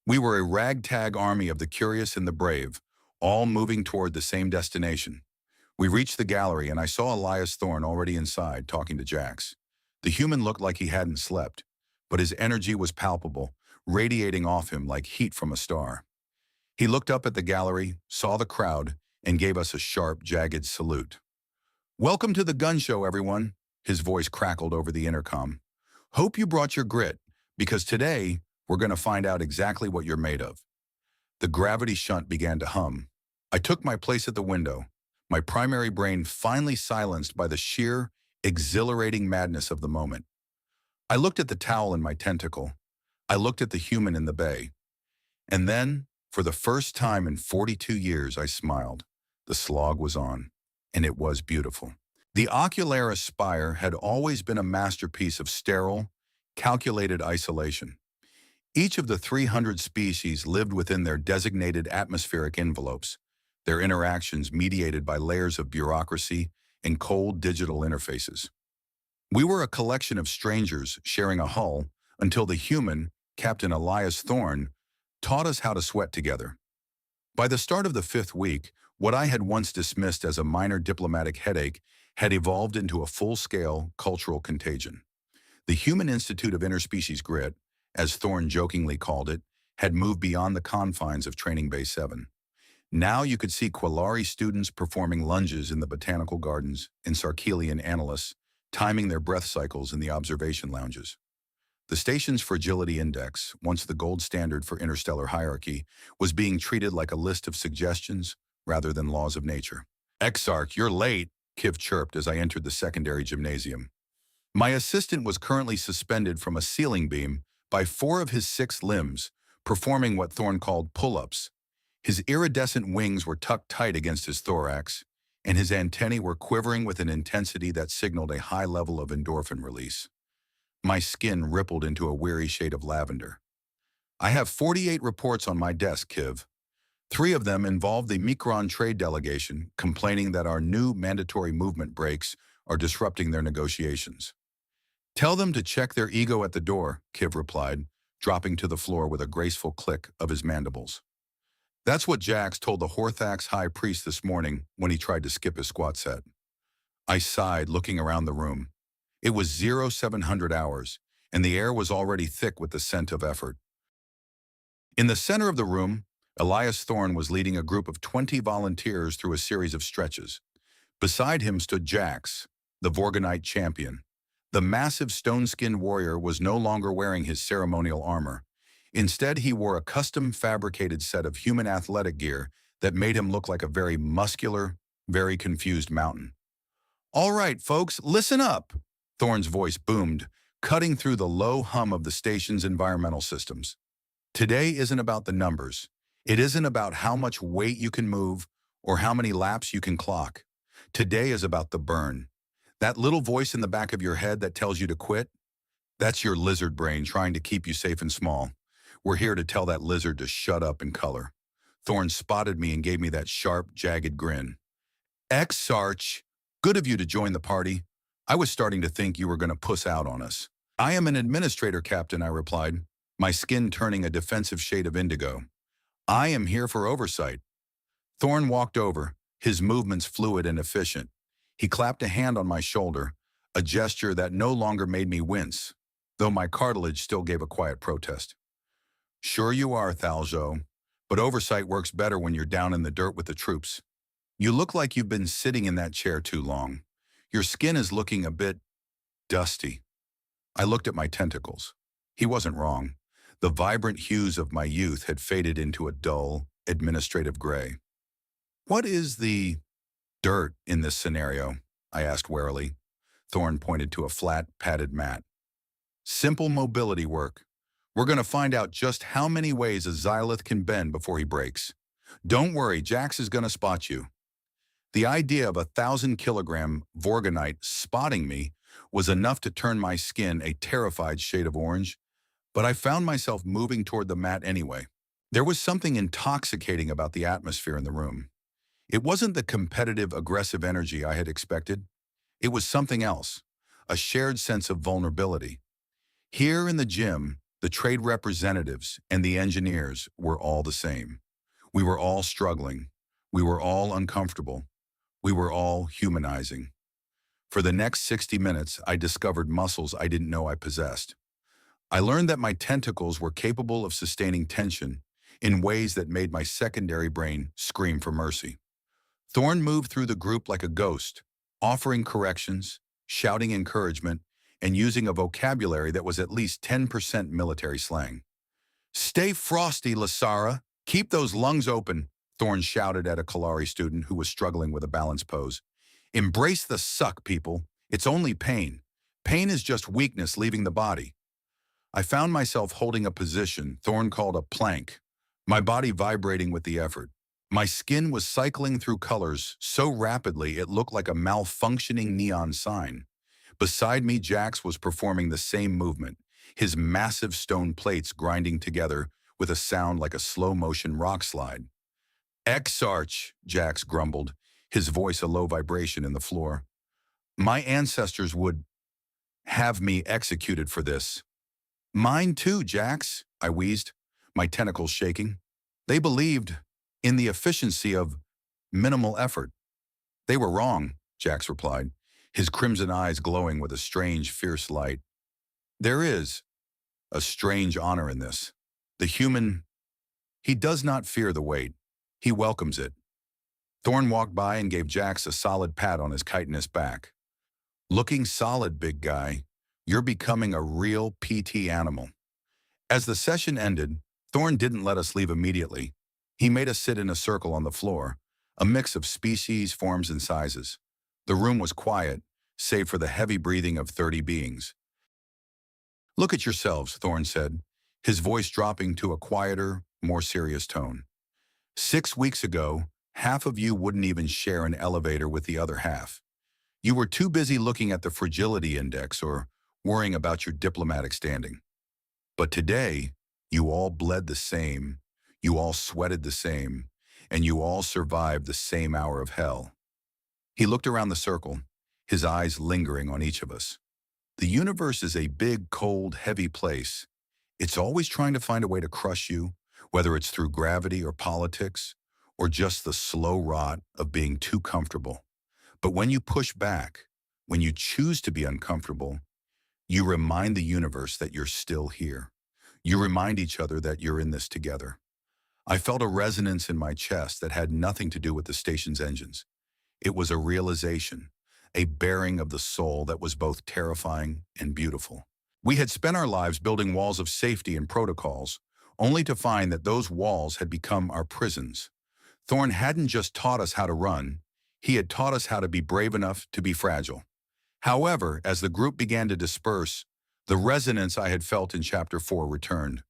We were a ragtag army of the curious and the brave, all moving toward the same destination. We reached the gallery, and I saw Elias Thorne already inside, talking to Jax. The human looked like he hadn't slept, but his energy was palpable, radiating off him like heat from a star. He looked up at the gallery, saw the crowd, and gave us a sharp, jagged salute. "Welcome to the gun show, everyone," his voice crackled over the intercom. "Hope you brought your grit, because today we're going to find out exactly what you're made of." The gravity shunt began to hum. I took my place at the window, my primary brain finally silenced by the sheer, exhilarating madness of the moment. I looked at the towel in my tentacle. I looked at the human in the bay. And then, for the first time in 42 years, I smiled. The slog was on, and it was beautiful. The Ocularis Spire had always been a masterpiece of sterile, calculated isolation. Each of the 300 species lived within their designated atmospheric envelopes, their interactions mediated by layers of bureaucracy and cold digital interfaces. We were a collection of strangers sharing a hull until the human, Captain Elias Thorne, taught us how to sweat together. By the start of the fifth week, what I had once dismissed as a minor diplomatic headache had evolved into a full-scale cultural contagion. The Human Institute of Interspecies Grit, as Thorne jokingly called it, had moved beyond the confines of Training Bay 7. Now you could see Quillari students performing lunges in the botanical gardens and Sarkelian analysts timing their breath cycles in the observation lounges. The station's fragility index, once the gold standard for interstellar hierarchy, was being treated like a list of suggestions rather than laws of nature. Exarch, you're late, Kiv chirped as I entered the secondary gymnasium. My assistant was currently suspended from a ceiling beam by 4 of his 6 limbs, performing what Thorne called pull-ups. His iridescent wings were tucked tight against his thorax, and his antennae were quivering with an intensity that signaled a high level of endorphin release. My skin rippled into a weary shade of lavender. I have 48 reports on my desk, Kiv. 3 of them involve the Micron trade delegation complaining that our new mandatory movement breaks are disrupting their negotiations. Tell them to check their ego at the door, Kiv replied, dropping to the floor with a graceful click of his mandibles. That's what Jax told the Horthax High Priest this morning when he tried to skip his squat set. I sighed, looking around the room. It was 0700 hours, and the air was already thick with the scent of effort. In the center of the room, Elias Thorne was leading a group of 20 volunteers through a series of stretches. Beside him stood Jax, the Vorgonite champion. The massive stone-skinned warrior was no longer wearing his ceremonial armor. Instead, he wore a custom-fabricated set of human athletic gear that made him look like a very muscular, very confused mountain. "All right, folks, listen up," Thorne's voice boomed, cutting through the low hum of the station's environmental systems. "Today isn't about the numbers. It isn't about how much weight you can move or how many laps you can clock. Today is about the burn. That little voice in the back of your head that tells you to quit, that's your lizard brain trying to keep you safe and small. We're here to tell that lizard to shut up and color." Thorne spotted me and gave me that sharp, jagged grin. "Exarch, good of you to join the party. I was starting to think you were going to puss out on us." "I am an administrator, Captain," I replied, my skin turning a defensive shade of indigo. "I am here for oversight." Thorne walked over, his movements fluid and efficient. He clapped a hand on my shoulder, a gesture that no longer made me wince, though my cartilage still gave a quiet protest. "Sure you are, Thaljo, but oversight works better when you're down in the dirt with the troops. You look like you've been sitting in that chair too long. Your skin is looking a bit dusty." I looked at my tentacles. He wasn't wrong. The vibrant hues of my youth had faded into a dull, administrative gray. "What is the dirt in this scenario?" I asked warily. Thorne pointed to a flat, padded mat. "Simple mobility work. We're going to find out just how many ways a Xylith can bend before he breaks. Don't worry, Jax is going to spot you." The idea of a 1,000-kilogram Vorgonite spotting me was enough to turn my skin a terrified shade of orange, but I found myself moving toward the mat anyway. There was something intoxicating about the atmosphere in the room. It wasn't the competitive, aggressive energy I had expected. It was something else, a shared sense of vulnerability. Here in the gym, the trade representatives and the engineers were all the same. We were all struggling. We were all uncomfortable. We were all humanizing. For the next 60 minutes, I discovered muscles I didn't know I possessed. I learned that my tentacles were capable of sustaining tension in ways that made my secondary brain scream for mercy. Thorne moved through the group like a ghost, offering corrections, shouting encouragement, and using a vocabulary that was at least 10% military slang. "Stay frosty, Lasara. Keep those lungs open," Thorne shouted at a Quillari student who was struggling with a balance pose. "Embrace the suck, people. It's only pain. Pain is just weakness leaving the body." I found myself holding a position Thorne called a plank, my body vibrating with the effort. My skin was cycling through colors so rapidly it looked like a malfunctioning neon sign. Beside me, Jax was performing the same movement, his massive stone plates grinding together with a sound like a slow-motion rock slide. "Exarch," Jax grumbled, his voice a low vibration in the floor. "My ancestors would have me executed for this." "Mine too, Jax," I wheezed, my tentacles shaking. "They believed in the efficiency of minimal effort. They were wrong, Jax replied, his crimson eyes glowing with a strange, fierce light. There is a strange honor in this. The human, he does not fear the weight. He welcomes it. Thorn walked by and gave Jax a solid pat on his chitinous back. Looking solid, big guy. You're becoming a real PT animal. As the session ended, Thorn didn't let us leave immediately. He made us sit in a circle on the floor, a mix of species, forms, and sizes. The room was quiet, save for the heavy breathing of 30 beings. Look at yourselves, Thorn said, his voice dropping to a quieter, more serious tone. 6 weeks ago, half of you wouldn't even share an elevator with the other half. You were too busy looking at the fragility index or worrying about your diplomatic standing. But today, you all bled the same, you all sweated the same, and you all survived the same hour of hell. He looked around the circle, his eyes lingering on each of us. The universe is a big, cold, heavy place. It's always trying to find a way to crush you, whether it's through gravity or politics, or just the slow rot of being too comfortable. But when you push back, when you choose to be uncomfortable, you remind the universe that you're still here. You remind each other that you're in this together. I felt a resonance in my chest that had nothing to do with the station's engines. It was a realization, a bearing of the soul that was both terrifying and beautiful. We had spent our lives building walls of safety and protocols, only to find that those walls had become our prisons. Thorn hadn't just taught us how to run, he had taught us how to be brave enough to be fragile. However, as the group began to disperse, the resonance I had felt in Chapter 4 returned.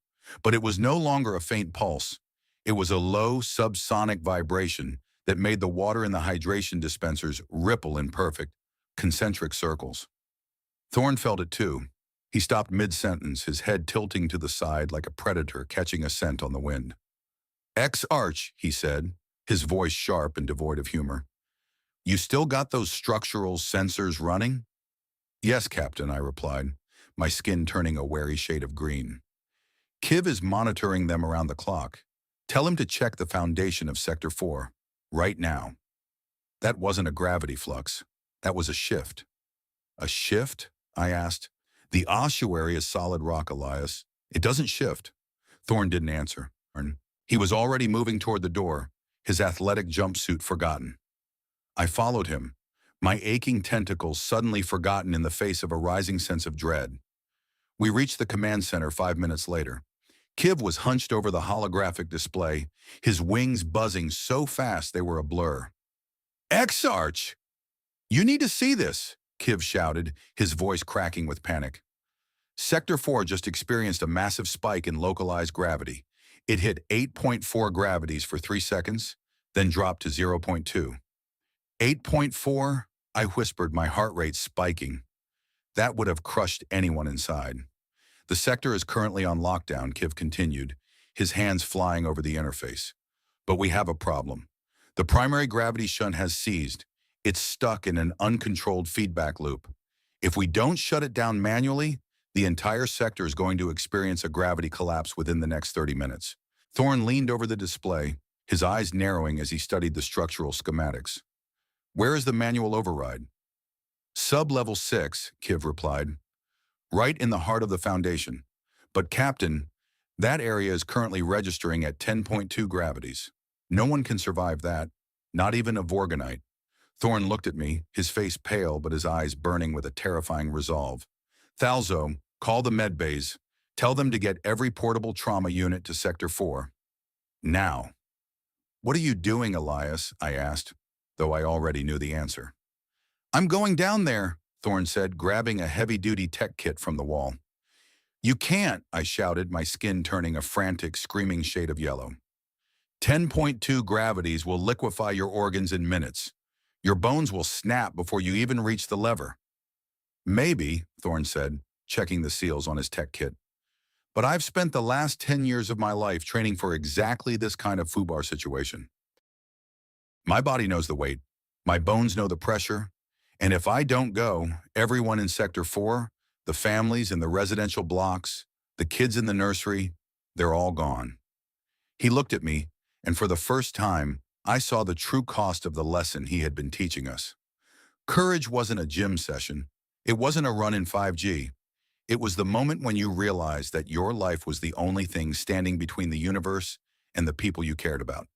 But it was no longer a faint pulse. It was a low, subsonic vibration that made the water in the hydration dispensers ripple in perfect, concentric circles. Thorn felt it too. He stopped mid-sentence, his head tilting to the side like a predator catching a scent on the wind. Exarch, he said, his voice sharp and devoid of humor. You still got those structural sensors running? Yes, Captain, I replied, my skin turning a wary shade of green. Kiv is monitoring them around the clock. Tell him to check the foundation of Sector 4, right now. That wasn't a gravity flux. That was a shift. A shift? I asked. The ossuary is solid rock, Elias. It doesn't shift. Thorn didn't answer. He was already moving toward the door, his athletic jumpsuit forgotten. I followed him, my aching tentacles suddenly forgotten in the face of a rising sense of dread. We reached the command center 5 minutes later. Kiv was hunched over the holographic display, his wings buzzing so fast they were a blur. Exarch! You need to see this, Kiv shouted, his voice cracking with panic. Sector 4 just experienced a massive spike in localized gravity. It hit 8.4 gravities for 3 seconds, then dropped to 0.2. 8.4, I whispered, my heart rate spiking. That would have crushed anyone inside. The sector is currently on lockdown, Kiv continued, his hands flying over the interface. But we have a problem. The primary gravity shunt has seized. It's stuck in an uncontrolled feedback loop. If we don't shut it down manually, the entire sector is going to experience a gravity collapse within the next 30 minutes. Thorn leaned over the display, his eyes narrowing as he studied the structural schematics. Where is the manual override? Sub-level 6, Kiv replied. Right in the heart of the foundation. But Captain, that area is currently registering at 10.2 gravities. No one can survive that, not even a Vorgonite. Thorn looked at me, his face pale but his eyes burning with a terrifying resolve. Thalzo, call the medbays. Tell them to get every portable trauma unit to Sector 4. Now. What are you doing, Elias? I asked, though I already knew the answer. I'm going down there, Thorn said, grabbing a heavy-duty tech kit from the wall. You can't, I shouted, my skin turning a frantic, screaming shade of yellow. 10.2 gravities will liquefy your organs in minutes. Your bones will snap before you even reach the lever. Maybe, Thorn said, checking the seals on his tech kit. But I've spent the last 10 years of my life training for exactly this kind of foobar situation. My body knows the weight, my bones know the pressure, and if I don't go, everyone in Sector 4, the families in the residential blocks, the kids in the nursery, they're all gone. He looked at me, and for the first time, I saw the true cost of the lesson he had been teaching us. Courage wasn't a gym session. It wasn't a run in 5G. It was the moment when you realized that your life was the only thing standing between the universe and the people you cared about.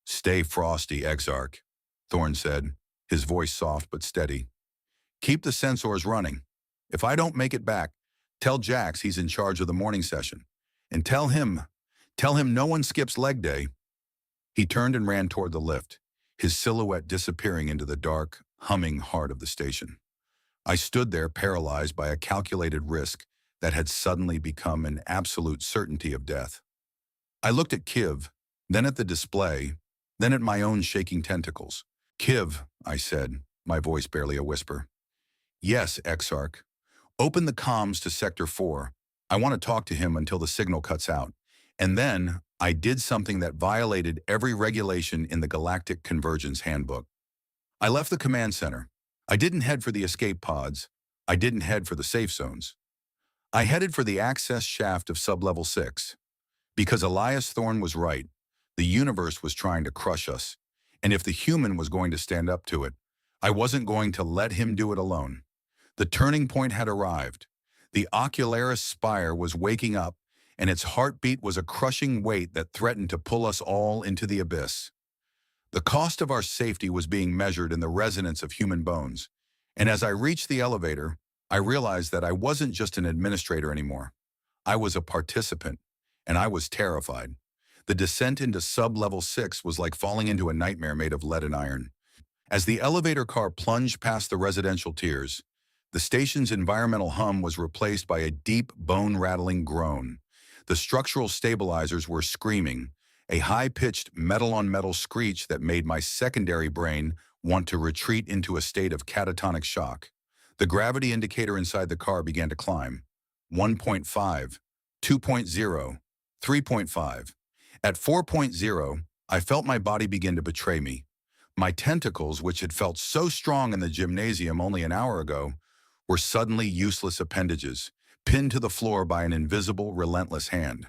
"Stay frosty, Exarch," Thorne said, his voice soft but steady. "Keep the sensors running. If I don't make it back, tell Jax he's in charge of the morning session. And tell him no one skips leg day." He turned and ran toward the lift, his silhouette disappearing into the dark, humming heart of the station. I stood there paralyzed by a calculated risk that had suddenly become an absolute certainty of death. I looked at Kiv, then at the display, then at my own shaking tentacles. "Kiv," I said, my voice barely a whisper. "Yes, Exarch. Open the comms to Sector 4. I want to talk to him until the signal cuts out." And then I did something that violated every regulation in the Galactic Convergence Handbook. I left the command center. I didn't head for the escape pods. I didn't head for the safe zones. I headed for the access shaft of Sublevel 6. Because Elias Thorne was right. The universe was trying to crush us. And if the human was going to stand up to it, I wasn't going to let him do it alone. The turning point had arrived. The Ocularis spire was waking up, and its heartbeat was a crushing weight that threatened to pull us all into the abyss. The cost of our safety was being measured in the resonance of human bones, and as I reached the elevator, I realized that I wasn't just an administrator anymore. I was a participant, and I was terrified. The descent into Sub-Level 6 was like falling into a nightmare made of lead and iron. As the elevator car plunged past the residential tiers, the station's environmental hum was replaced by a deep, bone-rattling groan. The structural stabilizers were screaming, a high-pitched metal-on-metal screech that made my secondary brain want to retreat into a state of catatonic shock. The gravity indicator inside the car began to climb. 1.5, 2.0, 3.5. At 4.0, I felt my body begin to betray me. My tentacles, which had felt so strong in the gymnasium only an hour ago, were suddenly useless appendages, pinned to the floor by an invisible, relentless hand.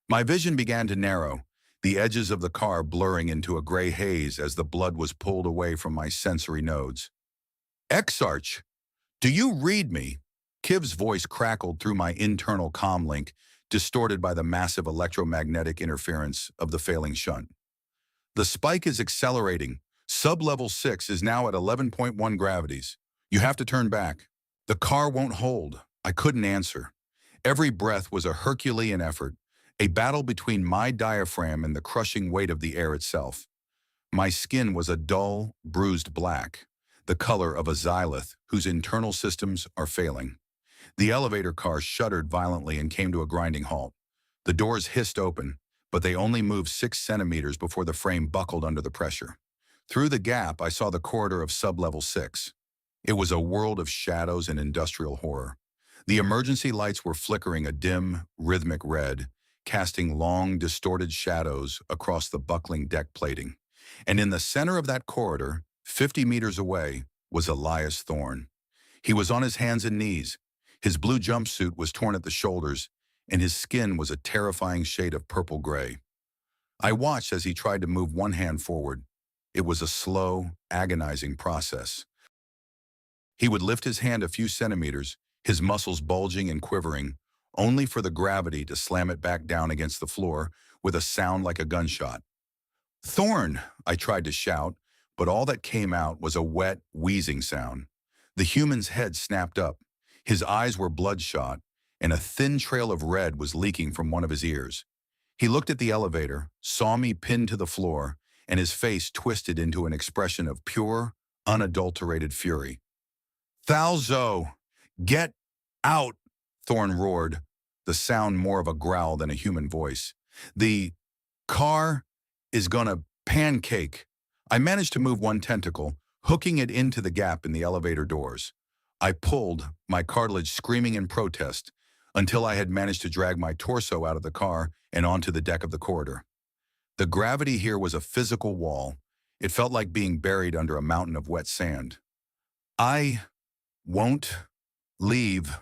My vision began to narrow, the edges of the car blurring into a gray haze as the blood was pulled away from my sensory nodes. "Exarch, do you read me?" Kiv's voice crackled through my internal comm link, distorted by the massive electromagnetic interference of the failing shunt. "The spike is accelerating. Sub-level 6 is now at 11.1 gravities. You have to turn back." "The car won't hold." I couldn't answer. Every breath was a Herculean effort, a battle between my diaphragm and the crushing weight of the air itself. My skin was a dull, bruised black, the color of a xylith whose internal systems are failing. The elevator car shuddered violently and came to a grinding halt. The doors hissed open, but they only moved 6 centimeters before the frame buckled under the pressure. Through the gap, I saw the corridor of Sub-Level 6. It was a world of shadows and industrial horror. The emergency lights were flickering a dim, rhythmic red, casting long, distorted shadows across the buckling deck plating. And in the center of that corridor, 50 meters away, was Elias Thorne. He was on his hands and knees. His blue jumpsuit was torn at the shoulders, and his skin was a terrifying shade of purple-gray. I watched as he tried to move one hand forward. It was a slow, agonizing process. He would lift his hand a few centimeters, his muscles bulging and quivering, only for the gravity to slam it back down against the floor with a sound like a gunshot. "Thorne!" I tried to shout, but all that came out was a wet, wheezing sound. The human's head snapped up. His eyes were bloodshot, and a thin trail of red was leaking from one of his ears. He looked at the elevator, saw me pinned to the floor, and his face twisted into an expression of pure, unadulterated fury. "Thalzo! Get out!" Thorne roared, the sound more of a growl than a human voice. "The car is gonna pancake." I managed to move one tentacle, hooking it into the gap in the elevator doors. I pulled, my cartilage screaming in protest, until I had managed to drag my torso out of the car and onto the deck of the corridor. The gravity here was a physical wall. It felt like being buried under a mountain of wet sand. "I won't leave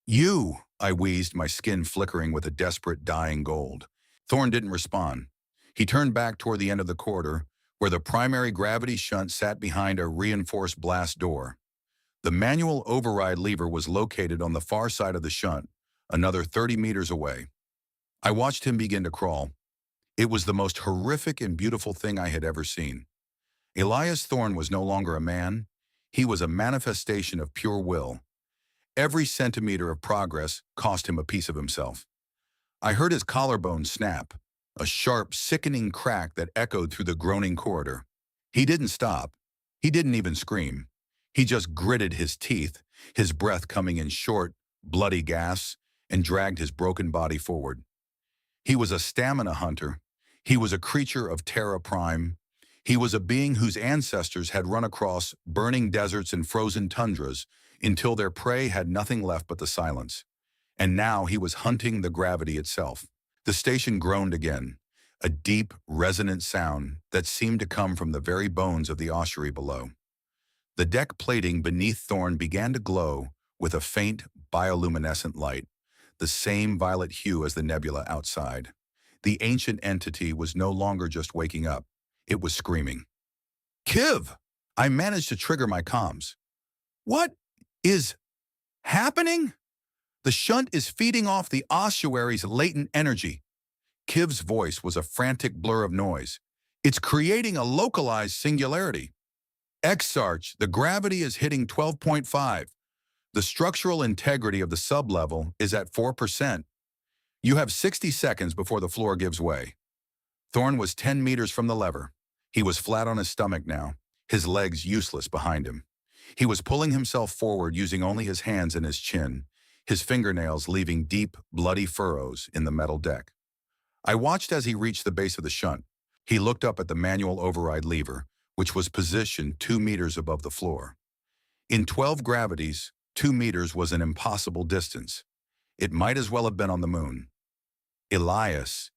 you," I wheezed, my skin flickering with a desperate, dying gold. Thorne didn't respond. He turned back toward the end of the corridor, where the primary gravity shunt sat behind a reinforced blast door. The manual override lever was located on the far side of the shunt, another 30 meters away. I watched him begin to crawl. It was the most horrific and beautiful thing I had ever seen. Elias Thorne was no longer a man. He was a manifestation of pure will. Every centimeter of progress cost him a piece of himself. I heard his collarbone snap, a sharp, sickening crack that echoed through the groaning corridor. He didn't stop. He didn't even scream. He just gritted his teeth, his breath coming in short, bloody gasps, and dragged his broken body forward. He was a stamina hunter. He was a creature of Terra Prime. He was a being whose ancestors had run across burning deserts and frozen tundras until their prey had nothing left but the silence. And now he was hunting the gravity itself. The station groaned again, a deep, resonant sound that seemed to come from the very bones of the ossuary below. The deck plating beneath Thorne began to glow with a faint, bioluminescent light, the same violet hue as the nebula outside. The ancient entity was no longer just waking up. It was screaming. "Kiv!" I managed to trigger my comms. "What is happening?" "The shunt is feeding off the ossuary's latent energy." Kiv's voice was a frantic blur of noise. "It's creating a localized singularity. Exarch, the gravity is hitting 12.5. The structural integrity of the sublevel is at 4%. You have 60 seconds before the floor gives way." Thorne was 10 meters from the lever. He was flat on his stomach now, his legs useless behind him. He was pulling himself forward using only his hands and his chin, his fingernails leaving deep, bloody furrows in the metal deck. I watched as he reached the base of the shunt. He looked up at the manual override lever, which was positioned 2 meters above the floor. In 12 gravities, 2 meters was an impossible distance. It might as well have been on the moon. "Elias."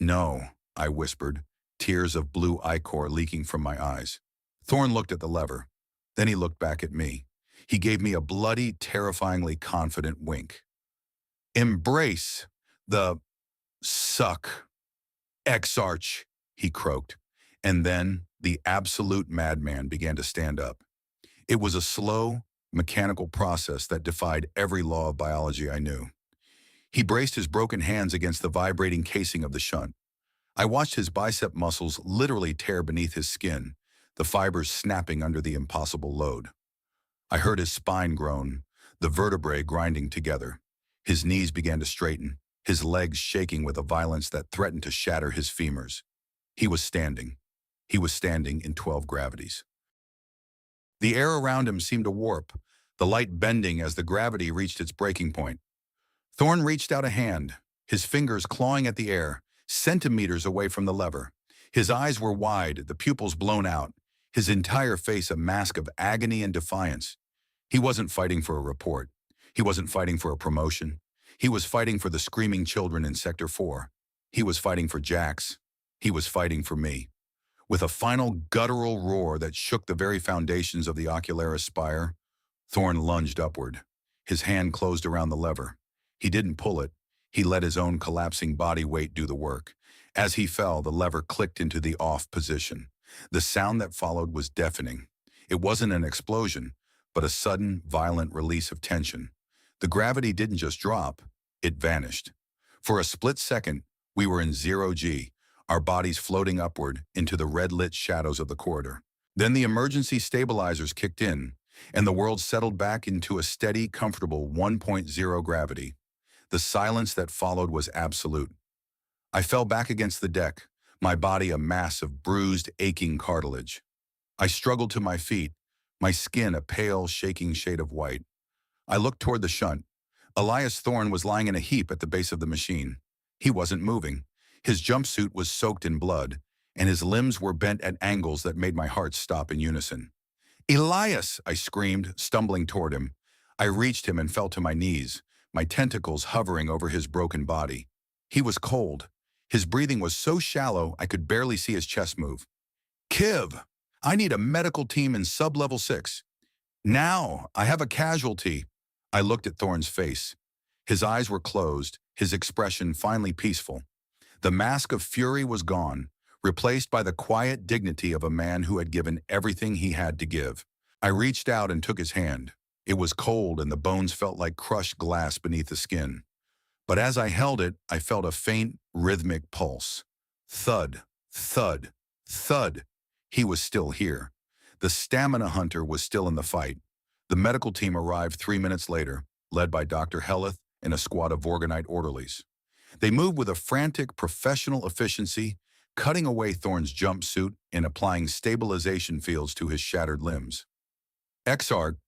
"No," I whispered, tears of blue ichor leaking from my eyes. Thorne looked at the lever. Then he looked back at me. He gave me a bloody, terrifyingly confident wink. "Embrace the suck, Exarch," he croaked. And then the absolute madman began to stand up. It was a slow, mechanical process that defied every law of biology I knew. He braced his broken hands against the vibrating casing of the shunt. I watched his bicep muscles literally tear beneath his skin, the fibers snapping under the impossible load. I heard his spine groan, the vertebrae grinding together. His knees began to straighten, his legs shaking with a violence that threatened to shatter his femurs. He was standing. He was standing in 12 gravities. The air around him seemed to warp, the light bending as the gravity reached its breaking point. Thorne reached out a hand, his fingers clawing at the air, centimeters away from the lever. His eyes were wide, the pupils blown out, his entire face a mask of agony and defiance. He wasn't fighting for a report. He wasn't fighting for a promotion. He was fighting for the screaming children in Sector 4. He was fighting for Jax. He was fighting for me. With a final guttural roar that shook the very foundations of the ocularis spire, Thorne lunged upward. His hand closed around the lever. He didn't pull it. He let his own collapsing body weight do the work. As he fell, the lever clicked into the off position. The sound that followed was deafening. It wasn't an explosion, but a sudden, violent release of tension. The gravity didn't just drop, it vanished. For a split second, we were in 0G, our bodies floating upward into the red-lit shadows of the corridor. Then the emergency stabilizers kicked in, and the world settled back into a steady, comfortable 1.0 gravity. The silence that followed was absolute. I fell back against the deck, my body a mass of bruised, aching cartilage. I struggled to my feet, my skin a pale, shaking shade of white. I looked toward the shunt. Elias Thorne was lying in a heap at the base of the machine. He wasn't moving. His jumpsuit was soaked in blood, and his limbs were bent at angles that made my heart stop in unison. "Elias!" I screamed, stumbling toward him. I reached him and fell to my knees, my tentacles hovering over his broken body. He was cold. His breathing was so shallow I could barely see his chest move. "Kiv, I need a medical team in sub-level 6. Now, I have a casualty." I looked at Thorne's face. His eyes were closed, his expression finally peaceful. The mask of fury was gone, replaced by the quiet dignity of a man who had given everything he had to give. I reached out and took his hand. It was cold and the bones felt like crushed glass beneath the skin. But as I held it, I felt a faint, rhythmic pulse. Thud, thud, thud. He was still here. The stamina hunter was still in the fight. The medical team arrived 3 minutes later, led by Dr. Helleth and a squad of Vorgonite orderlies. They moved with a frantic, professional efficiency, cutting away Thorne's jumpsuit and applying stabilization fields to his shattered limbs. "Exarch,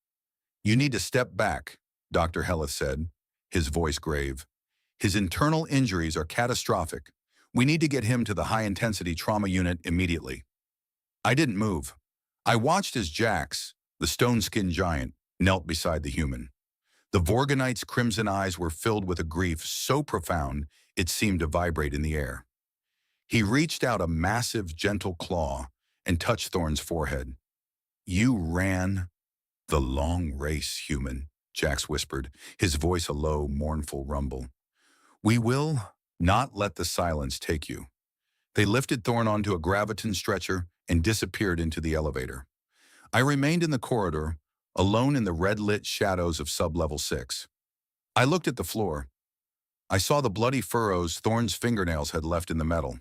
you need to step back," Dr. Helleth said, his voice grave. "His internal injuries are catastrophic. We need to get him to the high-intensity trauma unit immediately." I didn't move. I watched as Jax, the stone-skinned giant, knelt beside the human. The Vorgonite's crimson eyes were filled with a grief so profound it seemed to vibrate in the air. He reached out a massive, gentle claw and touched Thorne's forehead. "You ran the long race, human," Jax whispered, his voice a low, mournful rumble. "We will not let the silence take you." They lifted Thorne onto a graviton stretcher and disappeared into the elevator. I remained in the corridor, alone in the red-lit shadows of sub-level 6. I looked at the floor. I saw the bloody furrows Thorne's fingernails had left in the metal.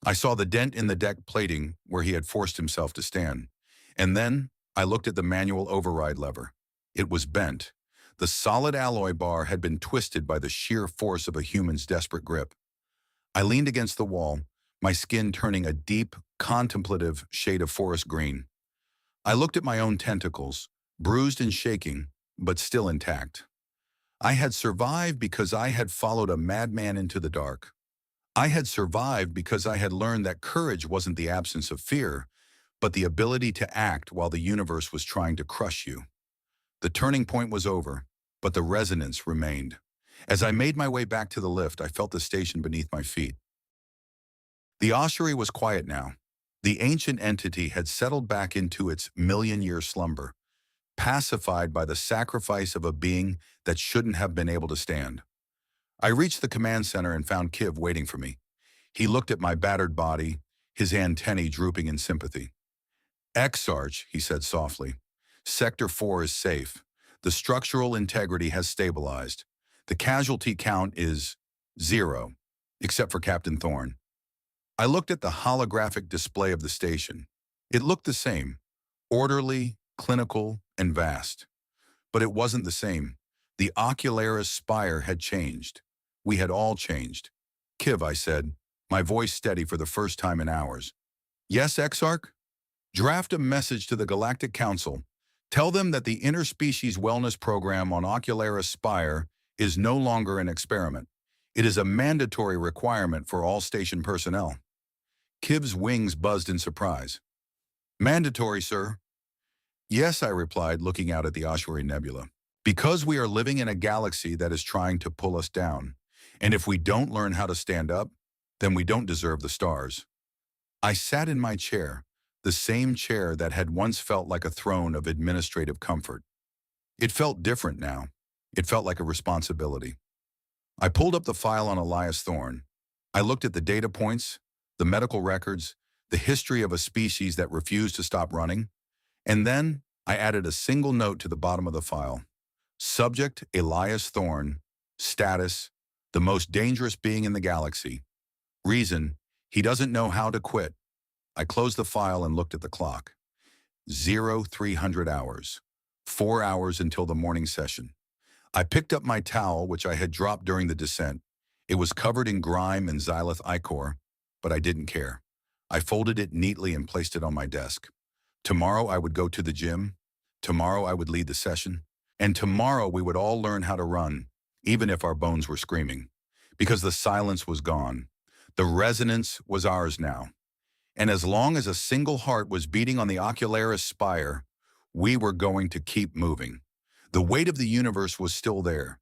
I saw the dent in the deck plating where he had forced himself to stand. And then I looked at the manual override lever. It was bent. The solid alloy bar had been twisted by the sheer force of a human's desperate grip. I leaned against the wall, my skin turning a deep, contemplative shade of forest green. I looked at my own tentacles, bruised and shaking, but still intact. I had survived because I had followed a madman into the dark. I had survived because I had learned that courage wasn't the absence of fear, but the ability to act while the universe was trying to crush you. The turning point was over, but the resonance remained. As I made my way back to the lift, I felt the station beneath my feet. The ossuary was quiet now. The ancient entity had settled back into its million-year slumber, pacified by the sacrifice of a being that shouldn't have been able to stand. I reached the command center and found Kiv waiting for me. He looked at my battered body, his antennae drooping in sympathy. "Exarch," he said softly, "Sector 4 is safe. The structural integrity has stabilized. The casualty count is 0, except for Captain Thorne." I looked at the holographic display of the station. It looked the same, orderly, clinical, and vast. But it wasn't the same. The ocularis spire had changed. We had all changed. "Kiv," I said, my voice steady for the first time in hours. "Yes, Exarch? Draft a message to the Galactic Council. Tell them that the interspecies wellness program on ocularis spire is no longer an experiment. It is a mandatory requirement for all station personnel." Kiv's wings buzzed in surprise. "Mandatory, sir." "Yes," I replied, looking out at the Ossuary Nebula. "Because we are living in a galaxy that is trying to pull us down. And if we don't learn how to stand up, then we don't deserve the stars." I sat in my chair, the same chair that had once felt like a throne of administrative comfort. It felt different now. It felt like a responsibility. I pulled up the file on Elias Thorne. I looked at the data points, the medical records, the history of a species that refused to stop running, and then I added a single note to the bottom of the file. Subject, Elias Thorne. Status, the most dangerous being in the galaxy. Reason, he doesn't know how to quit. I closed the file and looked at the clock. 0300 hours. 4 hours until the morning session. I picked up my towel, which I had dropped during the descent. It was covered in grime and xylith ichor, but I didn't care. I folded it neatly and placed it on my desk. Tomorrow I would go to the gym. Tomorrow I would lead the session. And tomorrow we would all learn how to run, even if our bones were screaming. Because the silence was gone. The resonance was ours now. And as long as a single heart was beating on the ocularis spire, we were going to keep moving. The weight of the universe was still there,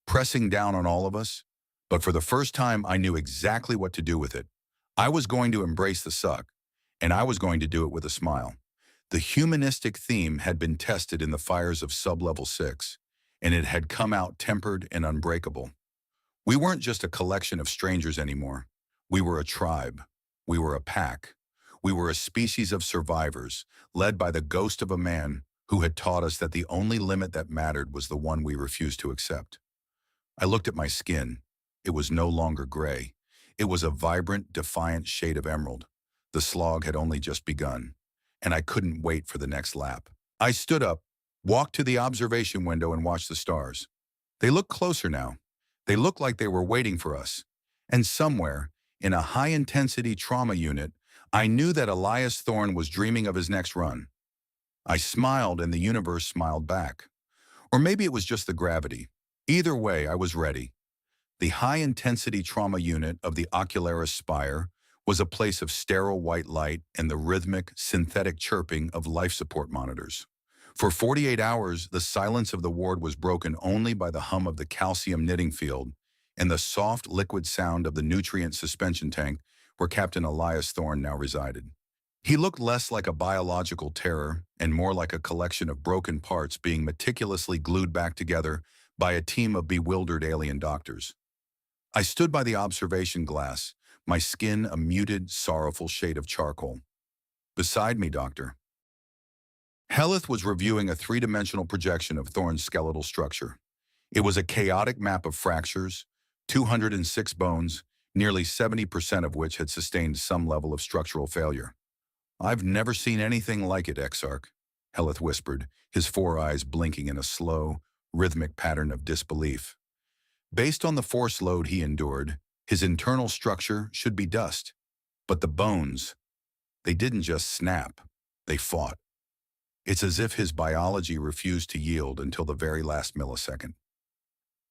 pressing down on all of us. But for the first time, I knew exactly what to do with it. I was going to embrace the suck, and I was going to do it with a smile. The humanistic theme had been tested in the fires of sub-level 6, and it had come out tempered and unbreakable. We weren't just a collection of strangers anymore. We were a tribe. We were a pack. We were a species of survivors, led by the ghost of a man who had taught us that the only limit that mattered was the one we refused to accept. I looked at my skin. It was no longer gray. It was a vibrant, defiant shade of emerald. The slog had only just begun, and I couldn't wait for the next lap. I stood up, walked to the observation window, and watched the stars. They looked closer now. They looked like they were waiting for us. And somewhere, in a high-intensity trauma unit, I knew that Elias Thorne was dreaming of his next run. I smiled and the universe smiled back. Or maybe it was just the gravity. Either way, I was ready. The high-intensity trauma unit of the Ocularis Spire was a place of sterile white light and the rhythmic, synthetic chirping of life support monitors. For 48 hours, the silence of the ward was broken only by the hum of the calcium knitting field and the soft, liquid sound of the nutrient suspension tank where Captain Elias Thorne now resided. He looked less like a biological terror and more like a collection of broken parts being meticulously glued back together by a team of bewildered alien doctors. I stood by the observation glass, my skin a muted, sorrowful shade of charcoal. Beside me, Doctor Helith was reviewing a three-dimensional projection of Thorne's skeletal structure. It was a chaotic map of fractures, 206 bones, nearly 70% of which had sustained some level of structural failure. "I've never seen anything like it, Exarch," Helith whispered, his four eyes blinking in a slow, rhythmic pattern of disbelief. Based on the force load he endured, his internal structure should be dust. But the bones, they didn't just snap, they fought. It's as if his biology refused to yield until the very last millisecond.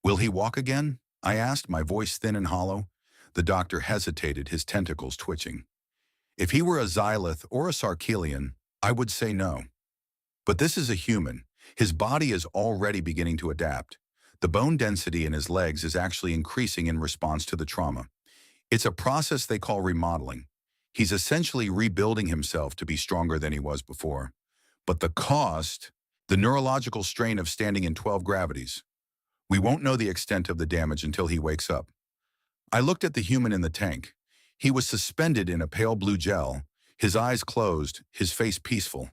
"Will he walk again?" I asked, my voice thin and hollow. The doctor hesitated, his tentacles twitching. If he were a Xylith or a Sarkelian, I would say no. But this is a human. His body is already beginning to adapt. The bone density in his legs is actually increasing in response to the trauma. It's a process they call remodeling. He's essentially rebuilding himself to be stronger than he was before. But the cost, the neurological strain of standing in 12 gravities. We won't know the extent of the damage until he wakes up. I looked at the human in the tank. He was suspended in a pale blue gel, his eyes closed, his face peaceful.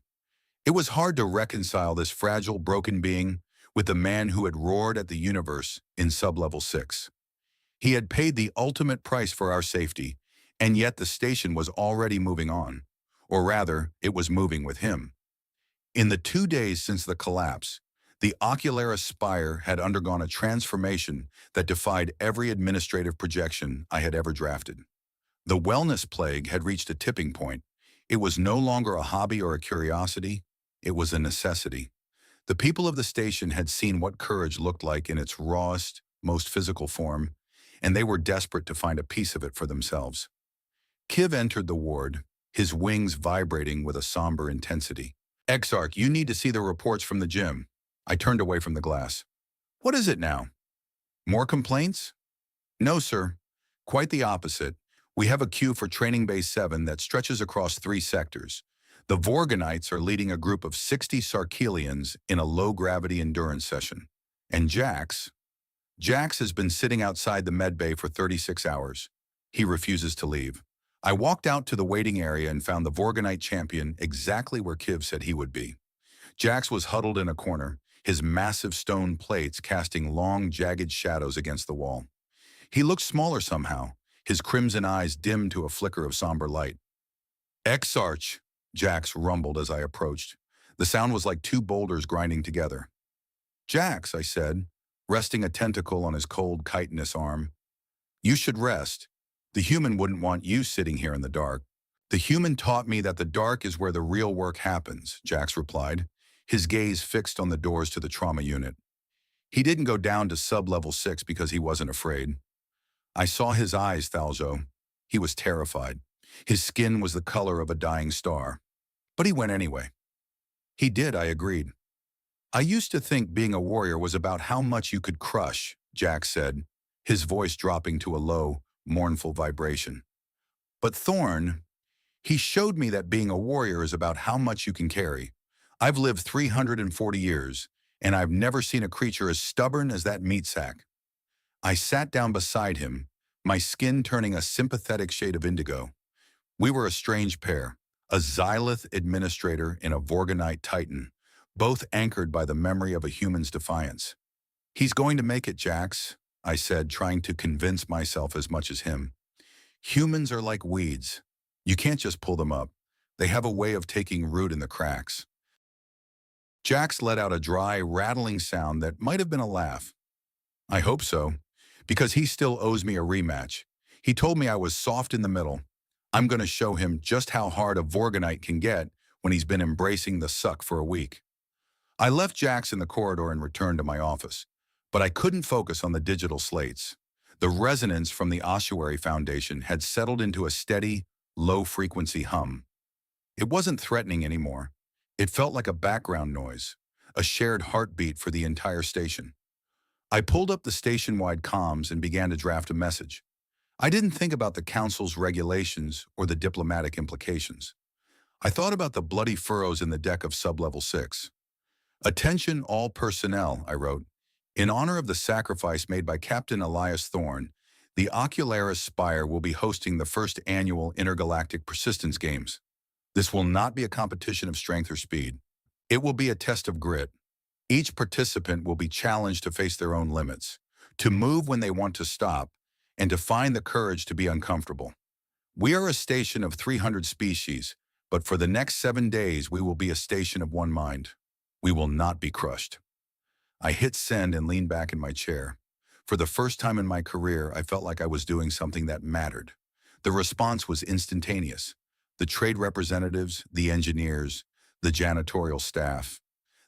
It was hard to reconcile this fragile, broken being with the man who had roared at the universe in sublevel 6. He had paid the ultimate price for our safety, and yet the station was already moving on. Or rather, it was moving with him. In the 2 days since the collapse, the Ocularis Spire had undergone a transformation that defied every administrative projection I had ever drafted. The wellness plague had reached a tipping point. It was no longer a hobby or a curiosity. It was a necessity. The people of the station had seen what courage looked like in its rawest, most physical form, and they were desperate to find a piece of it for themselves. Kiv entered the ward, his wings vibrating with a somber intensity. "Exarch, you need to see the reports from the gym." I turned away from the glass. "What is it now? More complaints?" "No, sir. Quite the opposite. We have a queue for Training Base 7 that stretches across 3 sectors. The Vorganites are leading a group of 60 Sarkelians in a low-gravity endurance session. And Jax has been sitting outside the med bay for 36 hours. He refuses to leave." I walked out to the waiting area and found the Vorganite champion exactly where Kiv said he would be. Jax was huddled in a corner, his massive stone plates casting long, jagged shadows against the wall. He looked smaller somehow, his crimson eyes dimmed to a flicker of somber light. "Exarch," Jax rumbled as I approached. The sound was like 2 boulders grinding together. "Jax," I said, resting a tentacle on his cold, chitinous arm. "You should rest. The human wouldn't want you sitting here in the dark." "The human taught me that the dark is where the real work happens," Jax replied, his gaze fixed on the doors to the trauma unit. He didn't go down to sub-level 6 because he wasn't afraid. I saw his eyes, Thaljo. He was terrified. His skin was the color of a dying star. But he went anyway. "He did," I agreed. "I used to think being a warrior was about how much you could crush," Jax said, his voice dropping to a low, mournful vibration. "But Thorne, he showed me that being a warrior is about how much you can carry. I've lived 340 years, and I've never seen a creature as stubborn as that meat sack." I sat down beside him, my skin turning a sympathetic shade of indigo. We were a strange pair, a Xylith administrator and a Vorgonite titan, both anchored by the memory of a human's defiance. "He's going to make it, Jax," I said, trying to convince myself as much as him. "Humans are like weeds. You can't just pull them up. They have a way of taking root in the cracks." Jax let out a dry, rattling sound that might have been a laugh. "I hope so, because he still owes me a rematch. He told me I was soft in the middle. I'm going to show him just how hard a Vorgonite can get when he's been embracing the suck for a week." I left Jax in the corridor and returned to my office, but I couldn't focus on the digital slates. The resonance from the Ossuary Foundation had settled into a steady, low-frequency hum. It wasn't threatening anymore. It felt like a background noise, a shared heartbeat for the entire station. I pulled up the station-wide comms and began to draft a message. I didn't think about the council's regulations or the diplomatic implications. I thought about the bloody furrows in the deck of Sublevel 6. "Attention all personnel," I wrote. "In honor of the sacrifice made by Captain Elias Thorne, the Ocularis Spire will be hosting the first annual Intergalactic Persistence Games. This will not be a competition of strength or speed. It will be a test of grit. Each participant will be challenged to face their own limits, to move when they want to stop, and to find the courage to be uncomfortable. We are a station of 300 species, but for the next 7 days we will be a station of one mind. We will not be crushed." I hit send and leaned back in my chair. For the first time in my career, I felt like I was doing something that mattered. The response was instantaneous. The trade representatives, the engineers, the janitorial staff.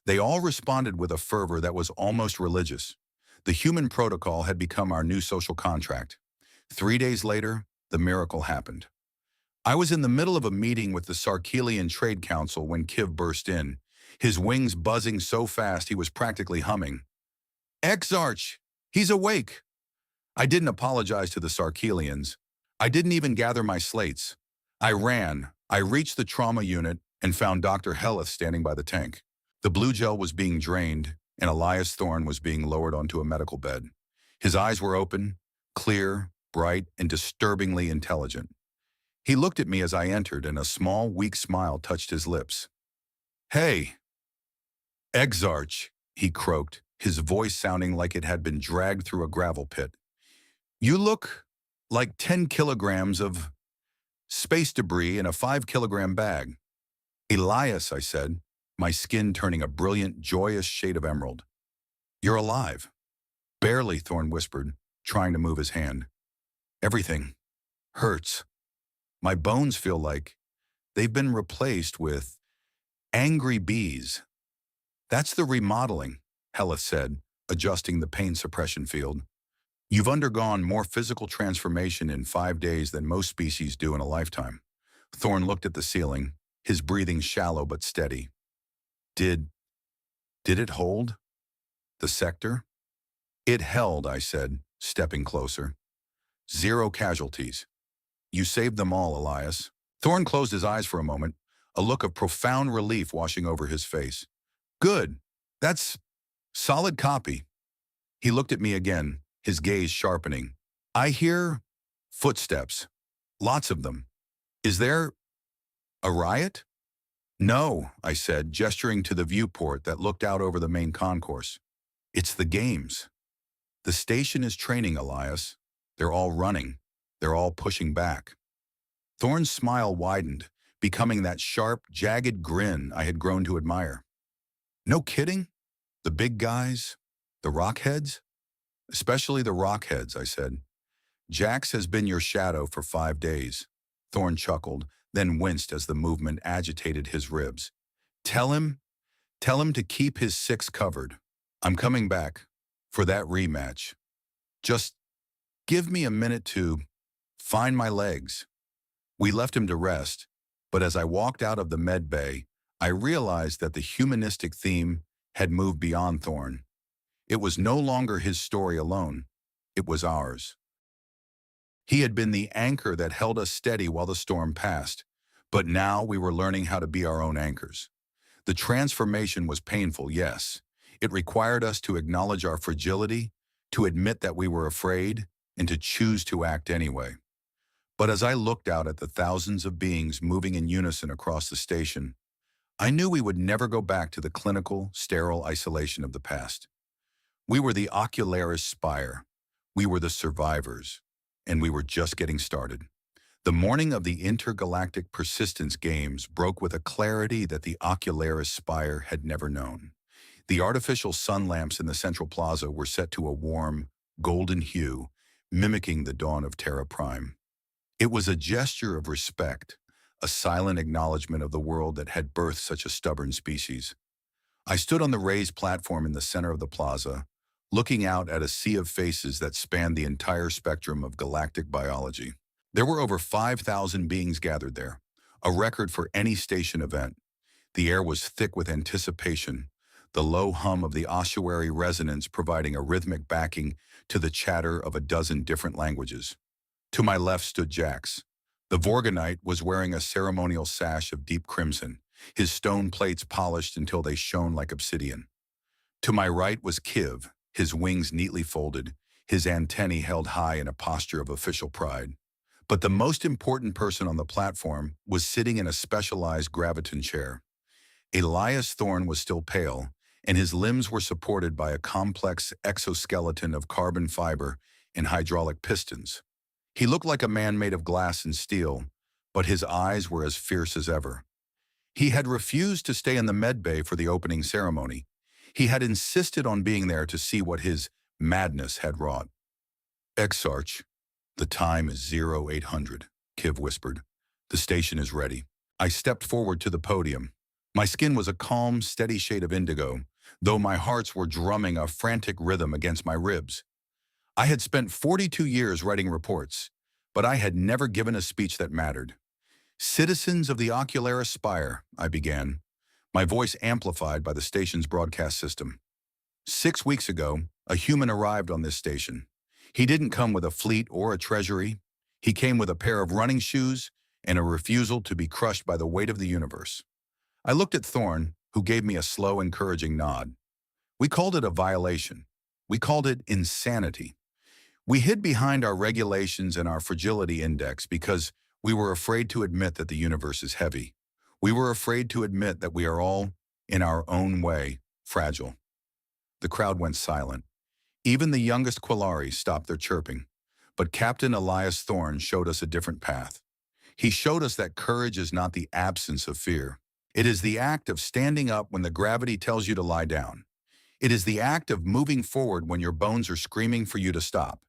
They all responded with a fervor that was almost religious. The human protocol had become our new social contract. 3 days later, the miracle happened. I was in the middle of a meeting with the Sarkelian Trade Council when Kiv burst in, his wings buzzing so fast he was practically humming. "Exarch! He's awake!" I didn't apologize to the Sarkelians. I didn't even gather my slates. I ran. I reached the trauma unit and found Dr. Helleth standing by the tank. The blue gel was being drained, and Elias Thorne was being lowered onto a medical bed. His eyes were open, clear, bright, and disturbingly intelligent. He looked at me as I entered, and a small, weak smile touched his lips. "Hey, Exarch," he croaked, his voice sounding like it had been dragged through a gravel pit. "You look like 10 kilograms of space debris in a 5-kilogram bag." "Elias," I said, my skin turning a brilliant, joyous shade of emerald. "You're alive." "Barely," Thorne whispered, trying to move his hand. "Everything hurts. My bones feel like they've been replaced with angry bees." "That's the remodeling," Helleth said, adjusting the pain suppression field. "You've undergone more physical transformation in 5 days than most species do in a lifetime." Thorne looked at the ceiling, his breathing shallow but steady. Did it hold? The sector?" "It held," I said, stepping closer. "0 casualties. You saved them all, Elias." Thorne closed his eyes for a moment, a look of profound relief washing over his face. "Good. That's solid copy." He looked at me again, his gaze sharpening. "I hear footsteps. Lots of them. Is there a riot?" "No," I said, gesturing to the viewport that looked out over the main concourse. "It's the games. The station is training, Elias. They're all running. They're all pushing back." Thorne's smile widened, becoming that sharp, jagged grin I had grown to admire. "No kidding? The big guys? The rockheads?" "Especially the rockheads," I said. "Jax has been your shadow for 5 days." Thorne chuckled, then winced as the movement agitated his ribs. Tell him to keep his 6 covered. I'm coming back for that rematch. Just give me a minute to find my legs." We left him to rest, but as I walked out of the med bay, I realized that the humanistic theme had moved beyond Thorne. It was no longer his story alone. It was ours. He had been the anchor that held us steady while the storm passed, but now we were learning how to be our own anchors. The transformation was painful, yes. It required us to acknowledge our fragility, to admit that we were afraid, and to choose to act anyway. But as I looked out at the thousands of beings moving in unison across the station, I knew we would never go back to the clinical, sterile isolation of the past. We were the ocularis spire. We were the survivors. And we were just getting started. The morning of the intergalactic persistence games broke with a clarity that the ocularis spire had never known. The artificial sun lamps in the central plaza were set to a warm, golden hue, mimicking the dawn of Terra Prime. It was a gesture of respect, a silent acknowledgement of the world that had birthed such a stubborn species. I stood on the raised platform in the center of the plaza, looking out at a sea of faces that spanned the entire spectrum of galactic biology. There were over 5,000 beings gathered there, a record for any station event. The air was thick with anticipation, the low hum of the ossuary resonance providing a rhythmic backing to the chatter of a dozen different languages. To my left stood Jax. The Vorgonite was wearing a ceremonial sash of deep crimson, his stone plates polished until they shone like obsidian. To my right was Kiv, his wings neatly folded, his antennae held high in a posture of official pride. But the most important person on the platform was sitting in a specialized graviton chair. Elias Thorne was still pale, and his limbs were supported by a complex exoskeleton of carbon fiber and hydraulic pistons. He looked like a man made of glass and steel, but his eyes were as fierce as ever. He had refused to stay in the med bay for the opening ceremony. He had insisted on being there to see what his madness had wrought. Exarch, the time is 0800, Kiv whispered. The station is ready. I stepped forward to the podium. My skin was a calm, steady shade of indigo, though my hearts were drumming a frantic rhythm against my ribs. I had spent 42 years writing reports, but I had never given a speech that mattered. Citizens of the Ocularis Spire, I began, my voice amplified by the station's broadcast system. 6 weeks ago, a human arrived on this station. He didn't come with a fleet or a treasury. He came with a pair of running shoes and a refusal to be crushed by the weight of the universe. I looked at Thorne, who gave me a slow, encouraging nod. We called it a violation. We called it insanity. We hid behind our regulations and our fragility index because we were afraid to admit that the universe is heavy. We were afraid to admit that we are all, in our own way, fragile. The crowd went silent. Even the youngest Quillari stopped their chirping. But Captain Elias Thorne showed us a different path. He showed us that courage is not the absence of fear. It is the act of standing up when the gravity tells you to lie down. It is the act of moving forward when your bones are screaming for you to stop.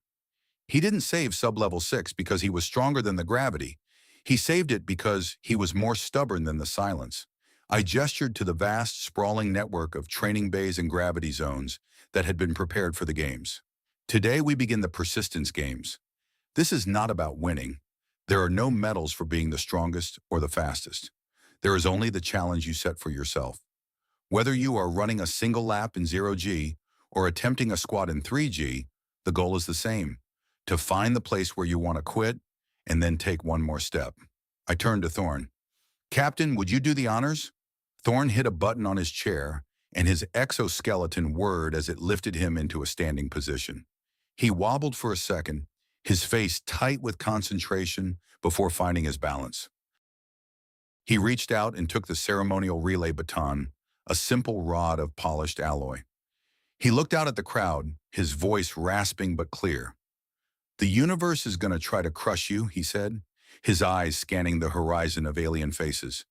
He didn't save Sublevel 6 because he was stronger than the gravity. He saved it because he was more stubborn than the silence. I gestured to the vast, sprawling network of training bays and gravity zones that had been prepared for the games. Today we begin the persistence games. This is not about winning. There are no medals for being the strongest or the fastest. There is only the challenge you set for yourself. Whether you are running a single lap in 0G or attempting a squat in 3G, the goal is the same: to find the place where you want to quit and then take one more step. I turned to Thorne. Captain, would you do the honors? Thorne hit a button on his chair, and his exoskeleton whirred as it lifted him into a standing position. He wobbled for a second, his face tight with concentration before finding his balance. He reached out and took the ceremonial relay baton, a simple rod of polished alloy. He looked out at the crowd, his voice rasping but clear. The universe is going to try to crush you, he said, his eyes scanning the horizon of alien faces.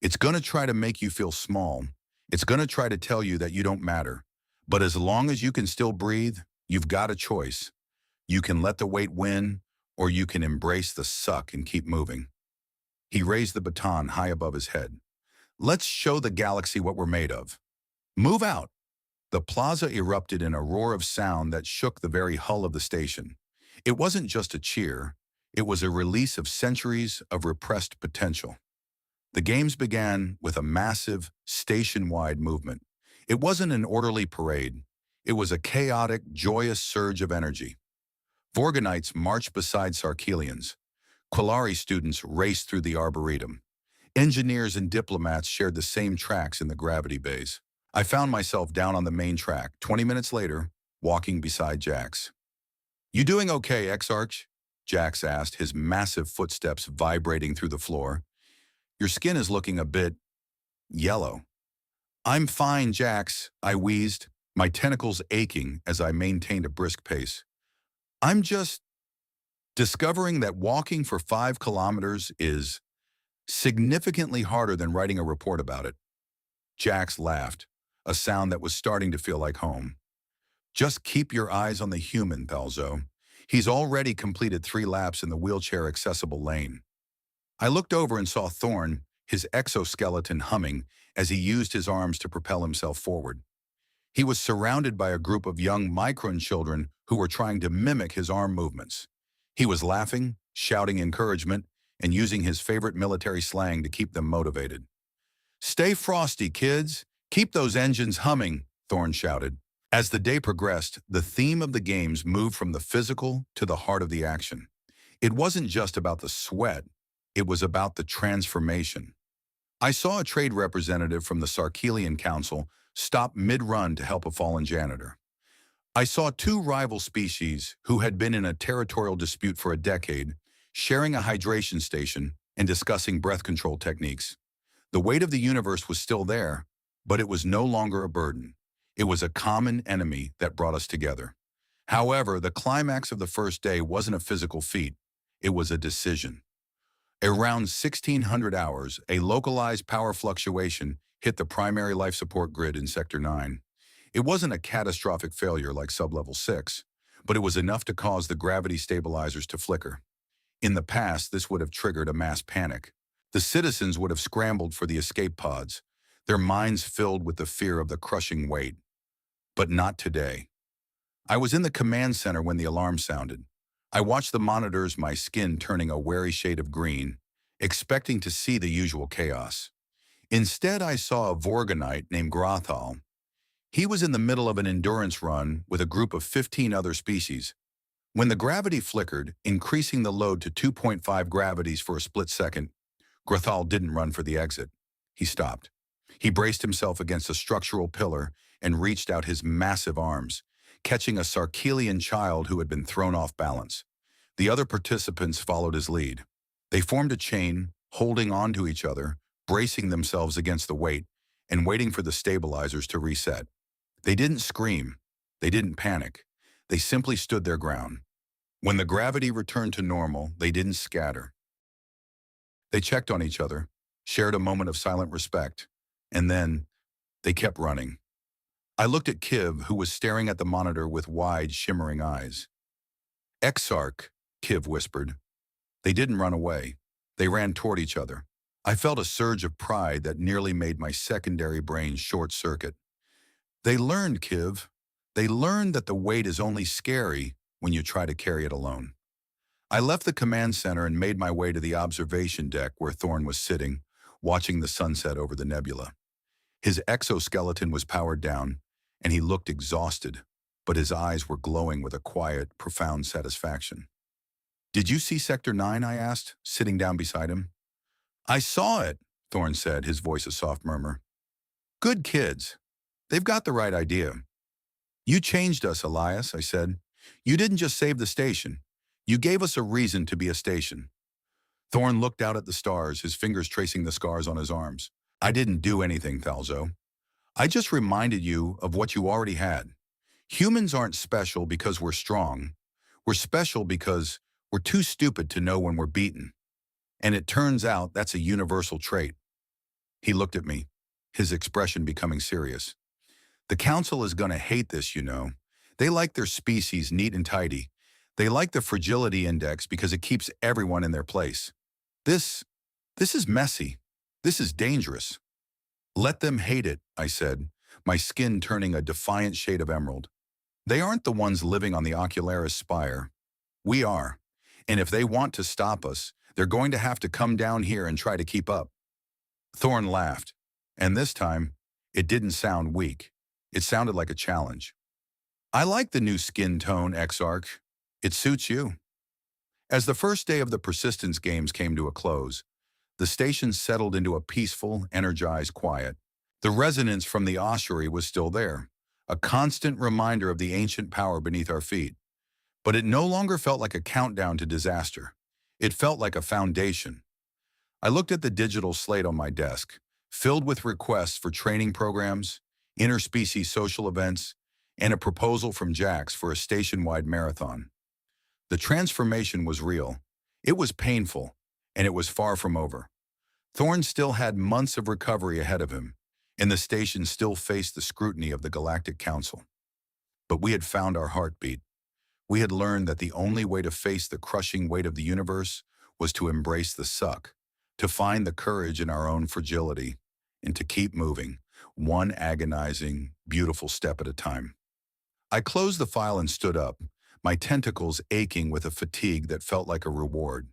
It's going to try to make you feel small. It's going to try to tell you that you don't matter. But as long as you can still breathe, you've got a choice. You can let the weight win, or you can embrace the suck and keep moving. He raised the baton high above his head. Let's show the galaxy what we're made of. Move out. The plaza erupted in a roar of sound that shook the very hull of the station. It wasn't just a cheer. It was a release of centuries of repressed potential. The games began with a massive, station-wide movement. It wasn't an orderly parade. It was a chaotic, joyous surge of energy. Vorgonites marched beside Sarkelians. Quillari students raced through the Arboretum. Engineers and diplomats shared the same tracks in the gravity bays. I found myself down on the main track, 20 minutes later, walking beside Jax. "You doing okay, Exarch?" Jax asked, his massive footsteps vibrating through the floor. "Your skin is looking a bit yellow." "I'm fine, Jax," I wheezed, my tentacles aching as I maintained a brisk pace. "I'm just discovering that walking for 5 kilometers is significantly harder than writing a report about it." Jax laughed, a sound that was starting to feel like home. "Just keep your eyes on the human, Thalzo. He's already completed 3 laps in the wheelchair-accessible lane." I looked over and saw Thorn, his exoskeleton humming as he used his arms to propel himself forward. He was surrounded by a group of young Micron children who were trying to mimic his arm movements. He was laughing, shouting encouragement, and using his favorite military slang to keep them motivated. "Stay frosty, kids. Keep those engines humming," Thorn shouted. As the day progressed, the theme of the games moved from the physical to the heart of the action. It wasn't just about the sweat, it was about the transformation. I saw a trade representative from the Sarkelian Council stop mid-run to help a fallen janitor. I saw 2 rival species who had been in a territorial dispute for a decade, sharing a hydration station and discussing breath control techniques. The weight of the universe was still there, but it was no longer a burden. It was a common enemy that brought us together. However, the climax of the first day wasn't a physical feat. It was a decision. Around 1600 hours, a localized power fluctuation hit the primary life support grid in Sector 9. It wasn't a catastrophic failure like Sublevel 6, but it was enough to cause the gravity stabilizers to flicker. In the past, this would have triggered a mass panic. The citizens would have scrambled for the escape pods, their minds filled with the fear of the crushing weight. But not today. I was in the command center when the alarm sounded. I watched the monitors, my skin turning a wary shade of green, expecting to see the usual chaos. Instead, I saw a Vorgonite named Grothal. He was in the middle of an endurance run with a group of 15 other species. When the gravity flickered, increasing the load to 2.5 gravities for a split second, Grothal didn't run for the exit. He stopped. He braced himself against a structural pillar and reached out his massive arms, catching a Sarkelian child who had been thrown off balance. The other participants followed his lead. They formed a chain, holding on to each other, bracing themselves against the weight, and waiting for the stabilizers to reset. They didn't scream. They didn't panic. They simply stood their ground. When the gravity returned to normal, they didn't scatter. They checked on each other, shared a moment of silent respect, and then they kept running. I looked at Kiv, who was staring at the monitor with wide, shimmering eyes. "Exarch," Kiv whispered. They didn't run away. They ran toward each other. I felt a surge of pride that nearly made my secondary brain short-circuit. They learned, Kiv. They learned that the weight is only scary when you try to carry it alone. I left the command center and made my way to the observation deck where Thorn was sitting, watching the sunset over the nebula. His exoskeleton was powered down, and he looked exhausted, but his eyes were glowing with a quiet, profound satisfaction. "Did you see Sector 9?" I asked, sitting down beside him. "I saw it," Thorn said, his voice a soft murmur. "Good kids. They've got the right idea." "You changed us, Elias," I said. "You didn't just save the station. You gave us a reason to be a station." Thorn looked out at the stars, his fingers tracing the scars on his arms. "I didn't do anything, Thalzo. I just reminded you of what you already had. Humans aren't special because we're strong. We're special because we're too stupid to know when we're beaten. And it turns out that's a universal trait." He looked at me, his expression becoming serious. "The Council is going to hate this, you know. They like their species neat and tidy. They like the fragility index because it keeps everyone in their place. This is messy. This is dangerous." "Let them hate it," I said, my skin turning a defiant shade of emerald. "They aren't the ones living on the Ocularis spire. We are. And if they want to stop us, they're going to have to come down here and try to keep up." Thorn laughed, and this time, it didn't sound weak. It sounded like a challenge. "I like the new skin tone, Exarch. It suits you." As the first day of the Persistence Games came to a close, the station settled into a peaceful, energized quiet. The resonance from the ossuary was still there, a constant reminder of the ancient power beneath our feet. But it no longer felt like a countdown to disaster. It felt like a foundation. I looked at the digital slate on my desk, filled with requests for training programs, interspecies social events, and a proposal from Jax for a station-wide marathon. The transformation was real. It was painful, and it was far from over. Thorne still had months of recovery ahead of him, and the station still faced the scrutiny of the Galactic Council. But we had found our heartbeat. We had learned that the only way to face the crushing weight of the universe was to embrace the suck, to find the courage in our own fragility, and to keep moving, one agonizing, beautiful step at a time. I closed the file and stood up, my tentacles aching with a fatigue that felt like a reward.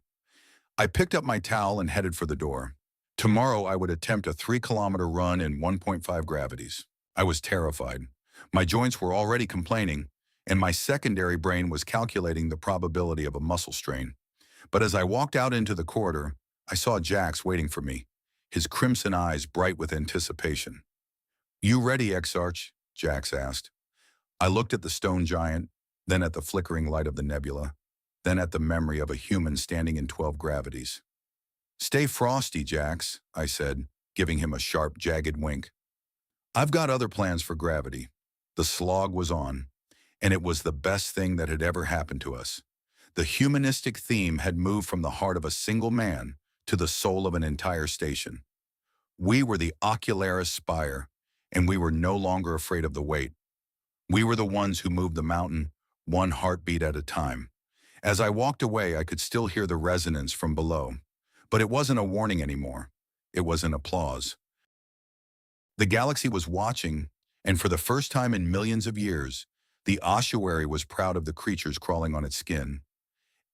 I picked up my towel and headed for the door. Tomorrow I would attempt a 3-kilometer run in 1.5 gravities. I was terrified. My joints were already complaining, and my secondary brain was calculating the probability of a muscle strain. But as I walked out into the corridor, I saw Jax waiting for me, his crimson eyes bright with anticipation. "You ready, Exarch?" Jax asked. I looked at the stone giant, then at the flickering light of the nebula, then at the memory of a human standing in 12 gravities. "Stay frosty, Jax," I said, giving him a sharp, jagged wink. "I've got other plans for gravity." The slog was on, and it was the best thing that had ever happened to us. The humanistic theme had moved from the heart of a single man to the soul of an entire station. We were the Ocularis Spire, and we were no longer afraid of the weight. We were the ones who moved the mountain, one heartbeat at a time. As I walked away, I could still hear the resonance from below. But it wasn't a warning anymore. It was an applause. The galaxy was watching, and for the first time in millions of years, the ossuary was proud of the creatures crawling on its skin.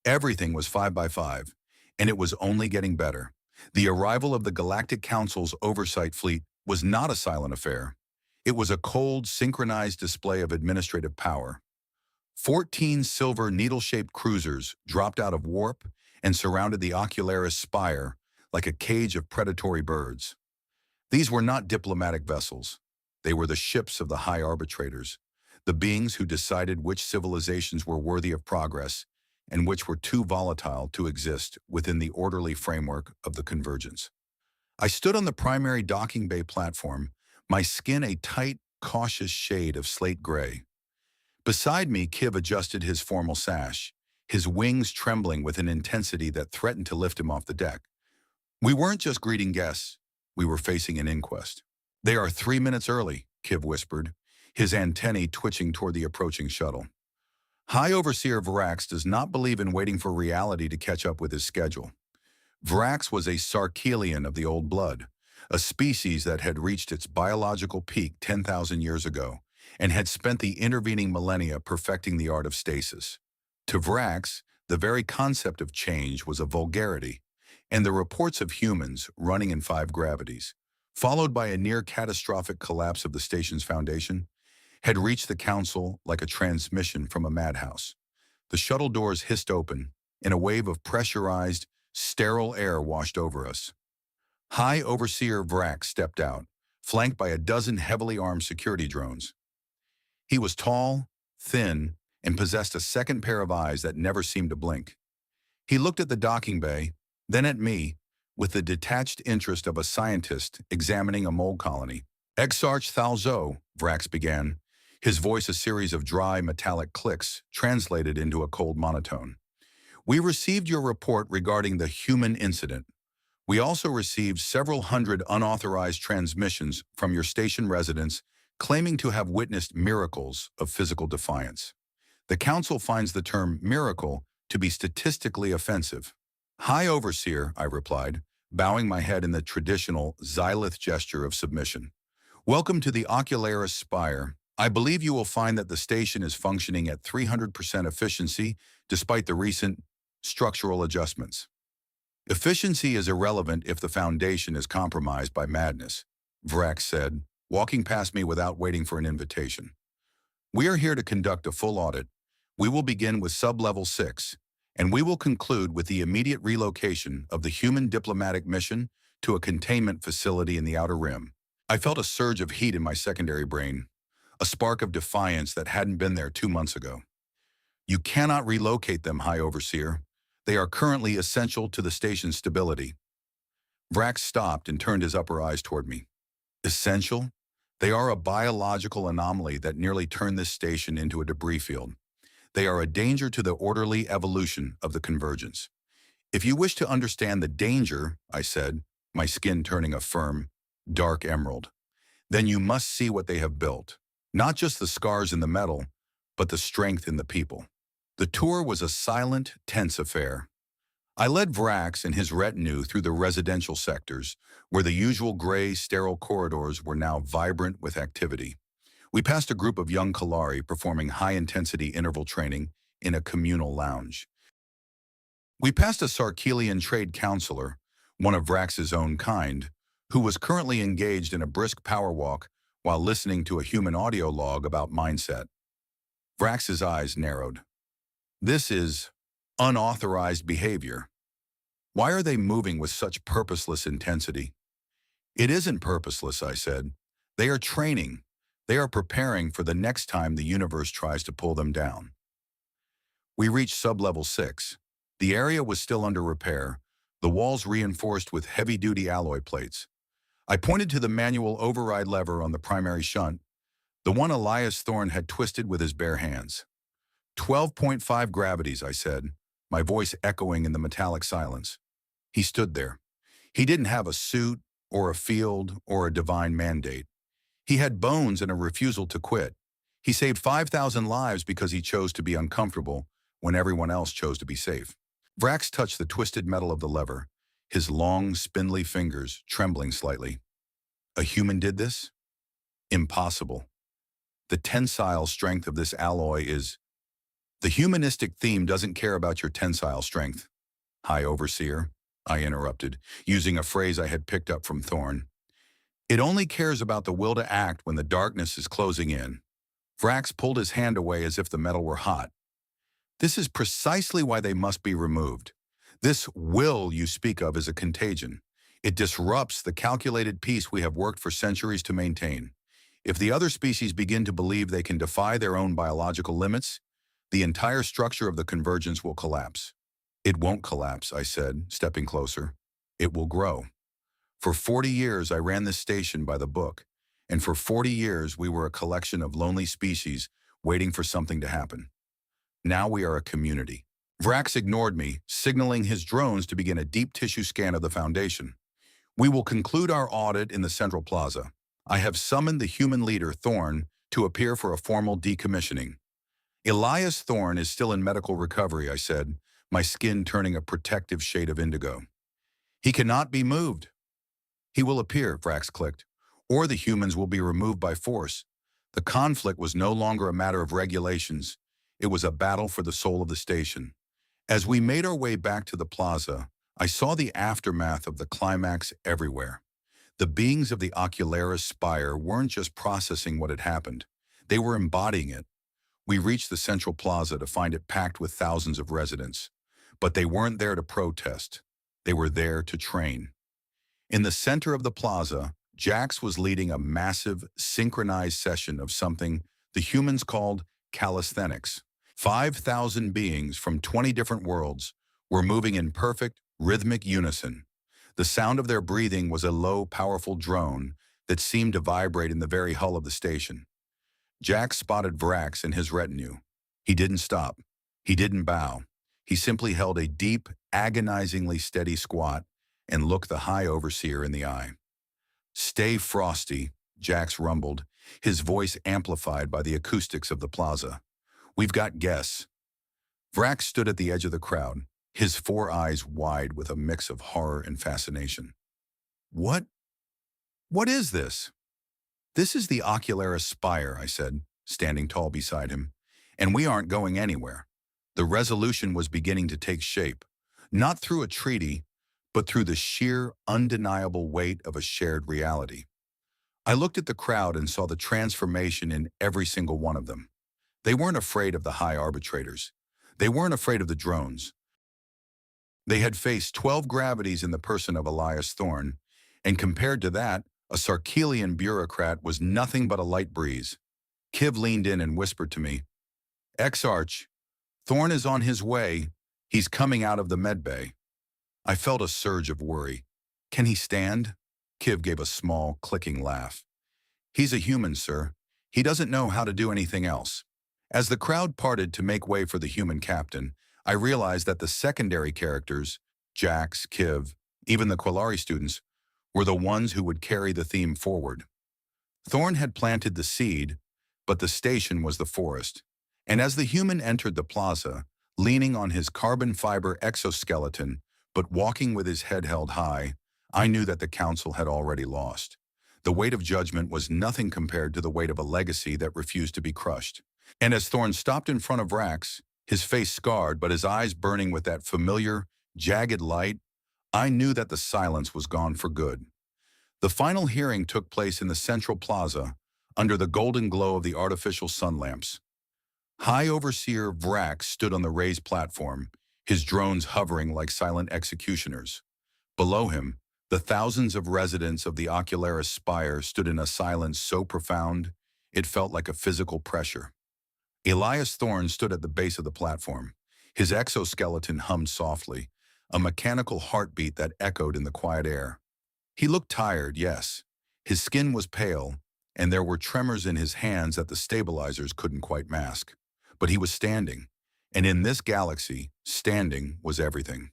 Everything was 5 by 5, and it was only getting better. The arrival of the Galactic Council's oversight fleet was not a silent affair. It was a cold, synchronized display of administrative power. 14 silver needle-shaped cruisers dropped out of warp and surrounded the Ocularis Spire like a cage of predatory birds. These were not diplomatic vessels. They were the ships of the high arbitrators, the beings who decided which civilizations were worthy of progress and which were too volatile to exist within the orderly framework of the convergence. I stood on the primary docking bay platform, my skin a tight, cautious shade of slate gray. Beside me, Kiv adjusted his formal sash, his wings trembling with an intensity that threatened to lift him off the deck. We weren't just greeting guests, we were facing an inquest. "They are 3 minutes early," Kiv whispered, his antennae twitching toward the approaching shuttle. High Overseer Vrax does not believe in waiting for reality to catch up with his schedule. Vrax was a Sarkelian of the old blood, a species that had reached its biological peak 10,000 years ago and had spent the intervening millennia perfecting the art of stasis. To Vrax, the very concept of change was a vulgarity, and the reports of humans running in 5 gravities, followed by a near-catastrophic collapse of the station's foundation, had reached the council like a transmission from a madhouse. The shuttle doors hissed open, and a wave of pressurized, sterile air washed over us. High Overseer Vrax stepped out, flanked by a dozen heavily armed security drones. He was tall, thin, and possessed a second pair of eyes that never seemed to blink. He looked at the docking bay, then at me, with the detached interest of a scientist examining a mold colony. "Exarch Thalzo," Vrax began, his voice a series of dry, metallic clicks translated into a cold monotone. "We received your report regarding the human incident. We also received several hundred unauthorized transmissions from your station residents claiming to have witnessed miracles of physical defiance. The Council finds the term miracle to be statistically offensive." "High Overseer," I replied, bowing my head in the traditional Xylith gesture of submission. "Welcome to the Ocularis Spire. I believe you will find that the station is functioning at 300% efficiency despite the recent structural adjustments. Efficiency is irrelevant if the foundation is compromised by madness," Vrax said, walking past me without waiting for an invitation. "We are here to conduct a full audit. We will begin with Sub-Level 6, and we will conclude with the immediate relocation of the human diplomatic mission to a containment facility in the Outer Rim." I felt a surge of heat in my secondary brain, a spark of defiance that hadn't been there 2 months ago. You cannot relocate them, High Overseer. They are currently essential to the station's stability. Vrax stopped and turned his upper eyes toward me. Essential? They are a biological anomaly that nearly turned this station into a debris field. They are a danger to the orderly evolution of the convergence. If you wish to understand the danger, I said, my skin turning a firm, dark emerald, then you must see what they have built. Not just the scars in the metal, but the strength in the people. The tour was a silent, tense affair. I led Vrax and his retinue through the residential sectors, where the usual gray, sterile corridors were now vibrant with activity. We passed a group of young Kalari performing high-intensity interval training in a communal lounge. We passed a Sarkelian trade counselor, one of Vrax's own kind, who was currently engaged in a brisk power walk while listening to a human audio log about mindset. Vrax's eyes narrowed. This is unauthorized behavior. Why are they moving with such purposeless intensity? It isn't purposeless, I said. They are training. They are preparing for the next time the universe tries to pull them down. We reached sublevel 6. The area was still under repair, the walls reinforced with heavy-duty alloy plates. I pointed to the manual override lever on the primary shunt, the one Elias Thorne had twisted with his bare hands. 12.5 gravities, I said, my voice echoing in the metallic silence. He stood there. He didn't have a suit or a field or a divine mandate. He had bones and a refusal to quit. He saved 5,000 lives because he chose to be uncomfortable when everyone else chose to be safe. Vrax touched the twisted metal of the lever, his long, spindly fingers trembling slightly. A human did this? Impossible. The tensile strength of this alloy is... The humanistic theme doesn't care about your tensile strength. High Overseer, I interrupted, using a phrase I had picked up from Thorne. It only cares about the will to act when the darkness is closing in. Vrax pulled his hand away as if the metal were hot. This is precisely why they must be removed. This will you speak of is a contagion. It disrupts the calculated peace we have worked for centuries to maintain. If the other species begin to believe they can defy their own biological limits, the entire structure of the convergence will collapse. It won't collapse, I said, stepping closer. It will grow. For 40 years, I ran this station by the book, and for 40 years, we were a collection of lonely species waiting for something to happen. Now we are a community. Vrax ignored me, signaling his drones to begin a deep tissue scan of the Foundation. We will conclude our audit in the Central Plaza. I have summoned the human leader, Thorne, to appear for a formal decommissioning. Elias Thorne is still in medical recovery, I said, my skin turning a protective shade of indigo. He cannot be moved. He will appear, Vrax clicked, or the humans will be removed by force. The conflict was no longer a matter of regulations. It was a battle for the soul of the station. As we made our way back to the plaza, I saw the aftermath of the climax everywhere. The beings of the Ocularis Spire weren't just processing what had happened. They were embodying it. We reached the Central Plaza to find it packed with thousands of residents. But they weren't there to protest. They were there to train. In the center of the plaza, Jax was leading a massive, synchronized session of something the humans called calisthenics. 5,000 beings from 20 different worlds were moving in perfect, rhythmic unison. The sound of their breathing was a low, powerful drone that seemed to vibrate in the very hull of the station. Jax spotted Vrax and his retinue. He didn't stop. He didn't bow. He simply held a deep, agonizingly steady squat and looked the High Overseer in the eye. "Stay frosty," Jax rumbled, his voice amplified by the acoustics of the plaza. "We've got guests." Vrax stood at the edge of the crowd, his 4 eyes wide with a mix of horror and fascination. What is this?" "This is the Ocularis Spire," I said, standing tall beside him. "And we aren't going anywhere." The resolution was beginning to take shape, not through a treaty, but through the sheer, undeniable weight of a shared reality. I looked at the crowd and saw the transformation in every single one of them. They weren't afraid of the high arbitrators. They weren't afraid of the drones. They had faced 12 gravities in the person of Elias Thorne, and compared to that, a Sarkelian bureaucrat was nothing but a light breeze. Kiv leaned in and whispered to me, "Exarch, Thorn is on his way. He's coming out of the medbay. I felt a surge of worry. Can he stand? Kiv gave a small, clicking laugh. He's a human, sir. He doesn't know how to do anything else. As the crowd parted to make way for the human captain, I realized that the secondary characters, Jax, Kiv, even the Quillari students, were the ones who would carry the theme forward. Thorn had planted the seed, but the station was the forest. And as the human entered the plaza, leaning on his carbon fiber exoskeleton, but walking with his head held high, I knew that the council had already lost. The weight of judgment was nothing compared to the weight of a legacy that refused to be crushed. And as Thorn stopped in front of Rax, his face scarred but his eyes burning with that familiar, jagged light, I knew that the silence was gone for good. The final hearing took place in the central plaza, under the golden glow of the artificial sun lamps. High Overseer Vrax stood on the raised platform, his drones hovering like silent executioners. Below him, the thousands of residents of the Ocularis spire stood in a silence so profound, it felt like a physical pressure. Elias Thorne stood at the base of the platform. His exoskeleton hummed softly, a mechanical heartbeat that echoed in the quiet air. He looked tired, yes. His skin was pale, and there were tremors in his hands that the stabilizers couldn't quite mask. But he was standing, and in this galaxy, standing was everything.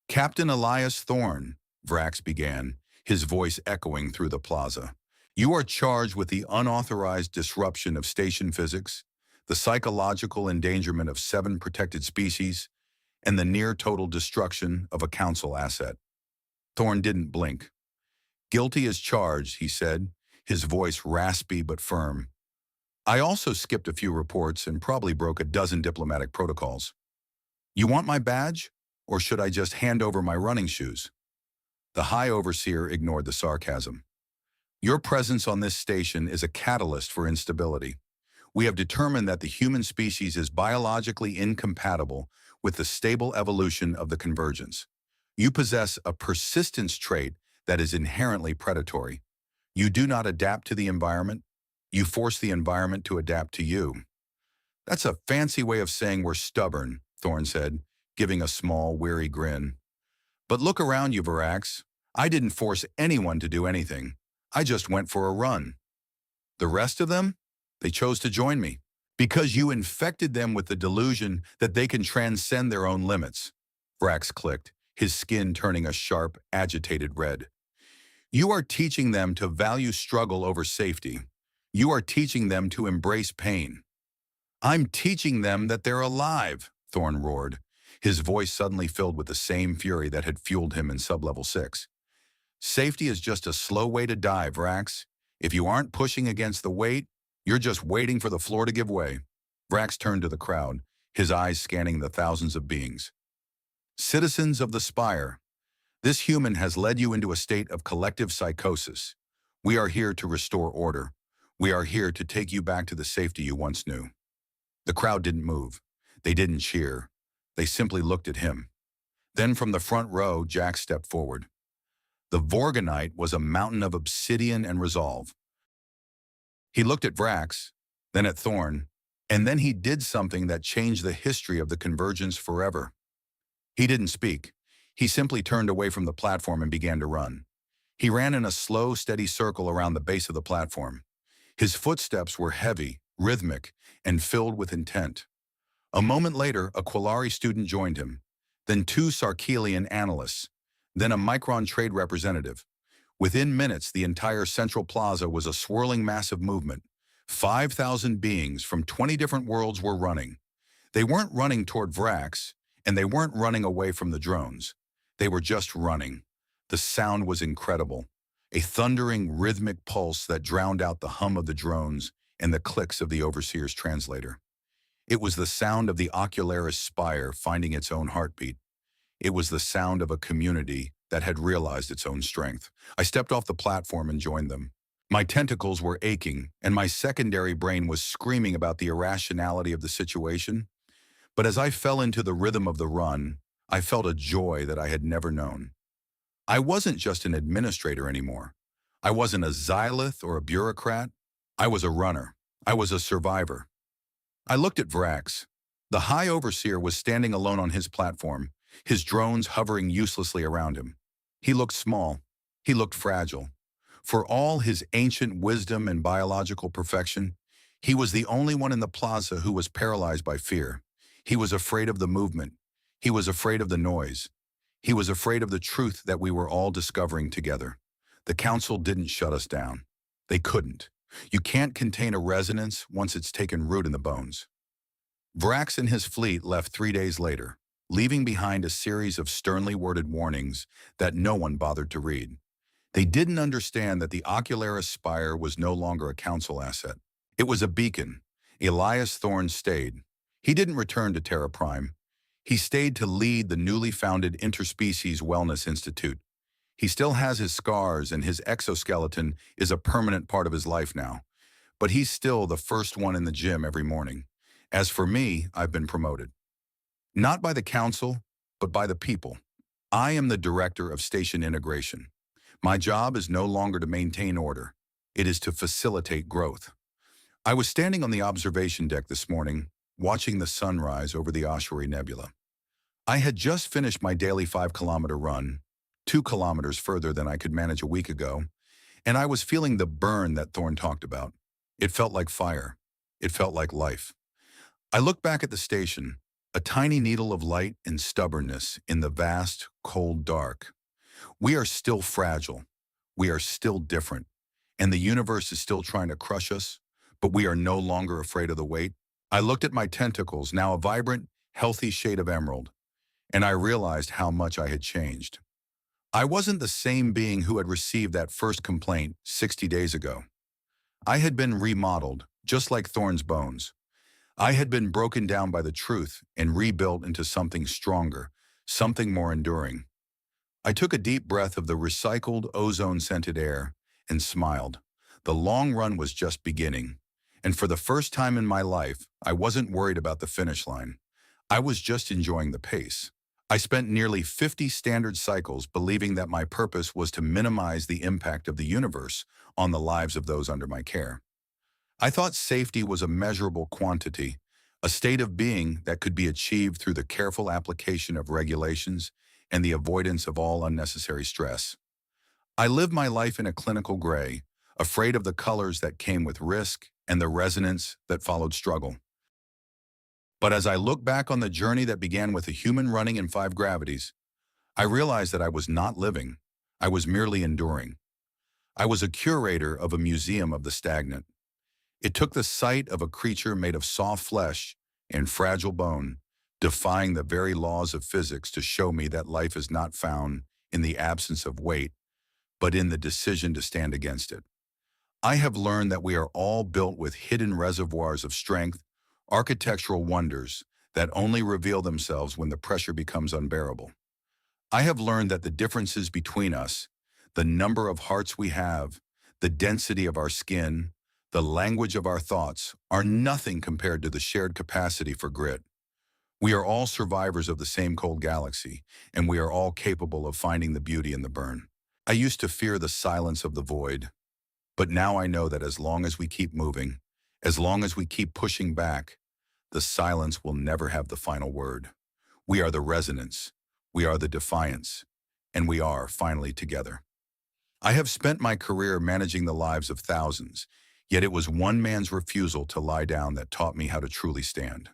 Captain Elias Thorne, Vrax began, his voice echoing through the plaza. You are charged with the unauthorized disruption of station physics, the psychological endangerment of 7 protected species, and the near-total destruction of a council asset. Thorne didn't blink. Guilty as charged, he said, his voice raspy but firm. I also skipped a few reports and probably broke a dozen diplomatic protocols. You want my badge, or should I just hand over my running shoes? The High Overseer ignored the sarcasm. Your presence on this station is a catalyst for instability. We have determined that the human species is biologically incompatible with the stable evolution of the convergence. You possess a persistence trait that is inherently predatory. You do not adapt to the environment. You force the environment to adapt to you. That's a fancy way of saying we're stubborn, Thorne said, giving a small, weary grin. But look around you, Varax. I didn't force anyone to do anything. I just went for a run. The rest of them? They chose to join me. Because you infected them with the delusion that they can transcend their own limits. Vrax clicked, his skin turning a sharp, agitated red. You are teaching them to value struggle over safety. You are teaching them to embrace pain. I'm teaching them that they're alive, Thorne roared, his voice suddenly filled with the same fury that had fueled him in Sublevel 6. Safety is just a slow way to die, Vrax. If you aren't pushing against the weight, you're just waiting for the floor to give way. Vrax turned to the crowd, his eyes scanning the thousands of beings. Citizens of the Spire, this human has led you into a state of collective psychosis. We are here to restore order. We are here to take you back to the safety you once knew. The crowd didn't move. They didn't cheer. They simply looked at him. Then from the front row, Jack stepped forward. The Vorgonite was a mountain of obsidian and resolve. He looked at Vrax, then at Thorne, and then he did something that changed the history of the convergence forever. He didn't speak. He simply turned away from the platform and began to run. He ran in a slow, steady circle around the base of the platform. His footsteps were heavy, rhythmic, and filled with intent. A moment later, a Quillari student joined him, then 2 Sarkelian analysts, then a Micron trade representative. Within minutes, the entire central plaza was a swirling mass of movement. 5,000 beings from 20 different worlds were running. They weren't running toward Vrax, and they weren't running away from the drones. They were just running. The sound was incredible, a thundering, rhythmic pulse that drowned out the hum of the drones and the clicks of the Overseer's translator. It was the sound of the Ocularis spire finding its own heartbeat. It was the sound of a community that had realized its own strength. I stepped off the platform and joined them. My tentacles were aching, and my secondary brain was screaming about the irrationality of the situation. But as I fell into the rhythm of the run, I felt a joy that I had never known. I wasn't just an administrator anymore. I wasn't a xylith or a bureaucrat. I was a runner. I was a survivor. I looked at Vrax. The high overseer was standing alone on his platform, his drones hovering uselessly around him. He looked small. He looked fragile. For all his ancient wisdom and biological perfection, he was the only one in the plaza who was paralyzed by fear. He was afraid of the movement. He was afraid of the noise. He was afraid of the truth that we were all discovering together. The council didn't shut us down. They couldn't. You can't contain a resonance once it's taken root in the bones. Vrax and his fleet left 3 days later, leaving behind a series of sternly worded warnings that no one bothered to read. They didn't understand that the Ocularis Spire was no longer a council asset. It was a beacon. Elias Thorne stayed. He didn't return to Terra Prime. He stayed to lead the newly founded Interspecies Wellness Institute. He still has his scars, and his exoskeleton is a permanent part of his life now. But he's still the first one in the gym every morning. As for me, I've been promoted. Not by the council, but by the people. I am the director of station integration. My job is no longer to maintain order. It is to facilitate growth. I was standing on the observation deck this morning, watching the sunrise over the Ossuary Nebula. I had just finished my daily 5-kilometer run, 2 kilometers further than I could manage a week ago, and I was feeling the burn that Thorne talked about. It felt like fire. It felt like life. I looked back at the station, a tiny needle of light and stubbornness in the vast, cold dark. We are still fragile. We are still different. And the universe is still trying to crush us, but we are no longer afraid of the weight. I looked at my tentacles, now a vibrant, healthy shade of emerald, and I realized how much I had changed. I wasn't the same being who had received that first complaint 60 days ago. I had been remodeled, just like Thorne's bones. I had been broken down by the truth and rebuilt into something stronger, something more enduring. I took a deep breath of the recycled, ozone-scented air and smiled. The long run was just beginning, and for the first time in my life, I wasn't worried about the finish line. I was just enjoying the pace. I spent nearly 50 standard cycles believing that my purpose was to minimize the impact of the universe on the lives of those under my care. I thought safety was a measurable quantity, a state of being that could be achieved through the careful application of regulations and the avoidance of all unnecessary stress. I lived my life in a clinical gray, afraid of the colors that came with risk and the resonance that followed struggle. But as I look back on the journey that began with a human running in 5 gravities, I realized that I was not living. I was merely enduring. I was a curator of a museum of the stagnant. It took the sight of a creature made of soft flesh and fragile bone, defying the very laws of physics, to show me that life is not found in the absence of weight, but in the decision to stand against it. I have learned that we are all built with hidden reservoirs of strength, architectural wonders that only reveal themselves when the pressure becomes unbearable. I have learned that the differences between us, the number of hearts we have, the density of our skin, the language of our thoughts, are nothing compared to the shared capacity for grit. We are all survivors of the same cold galaxy, and we are all capable of finding the beauty in the burn. I used to fear the silence of the void, but now I know that as long as we keep moving, as long as we keep pushing back, the silence will never have the final word. We are the resonance, we are the defiance, and we are finally together. I have spent my career managing the lives of thousands, yet it was one man's refusal to lie down that taught me how to truly stand.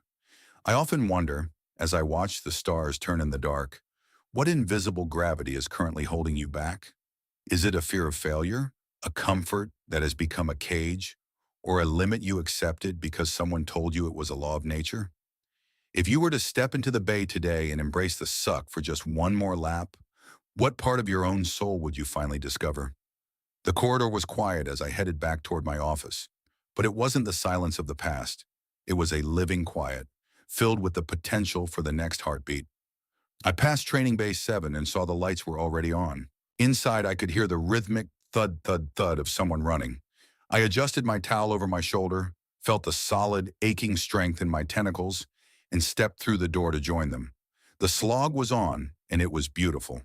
I often wonder, as I watch the stars turn in the dark, what invisible gravity is currently holding you back? Is it a fear of failure, a comfort that has become a cage, or a limit you accepted because someone told you it was a law of nature? If you were to step into the bay today and embrace the suck for just one more lap, what part of your own soul would you finally discover? The corridor was quiet as I headed back toward my office, but it wasn't the silence of the past. It was a living quiet, filled with the potential for the next heartbeat. I passed Training Bay 7 and saw the lights were already on. Inside, I could hear the rhythmic thud, thud, thud of someone running. I adjusted my towel over my shoulder, felt the solid, aching strength in my tentacles, and stepped through the door to join them. The slog was on, and it was beautiful.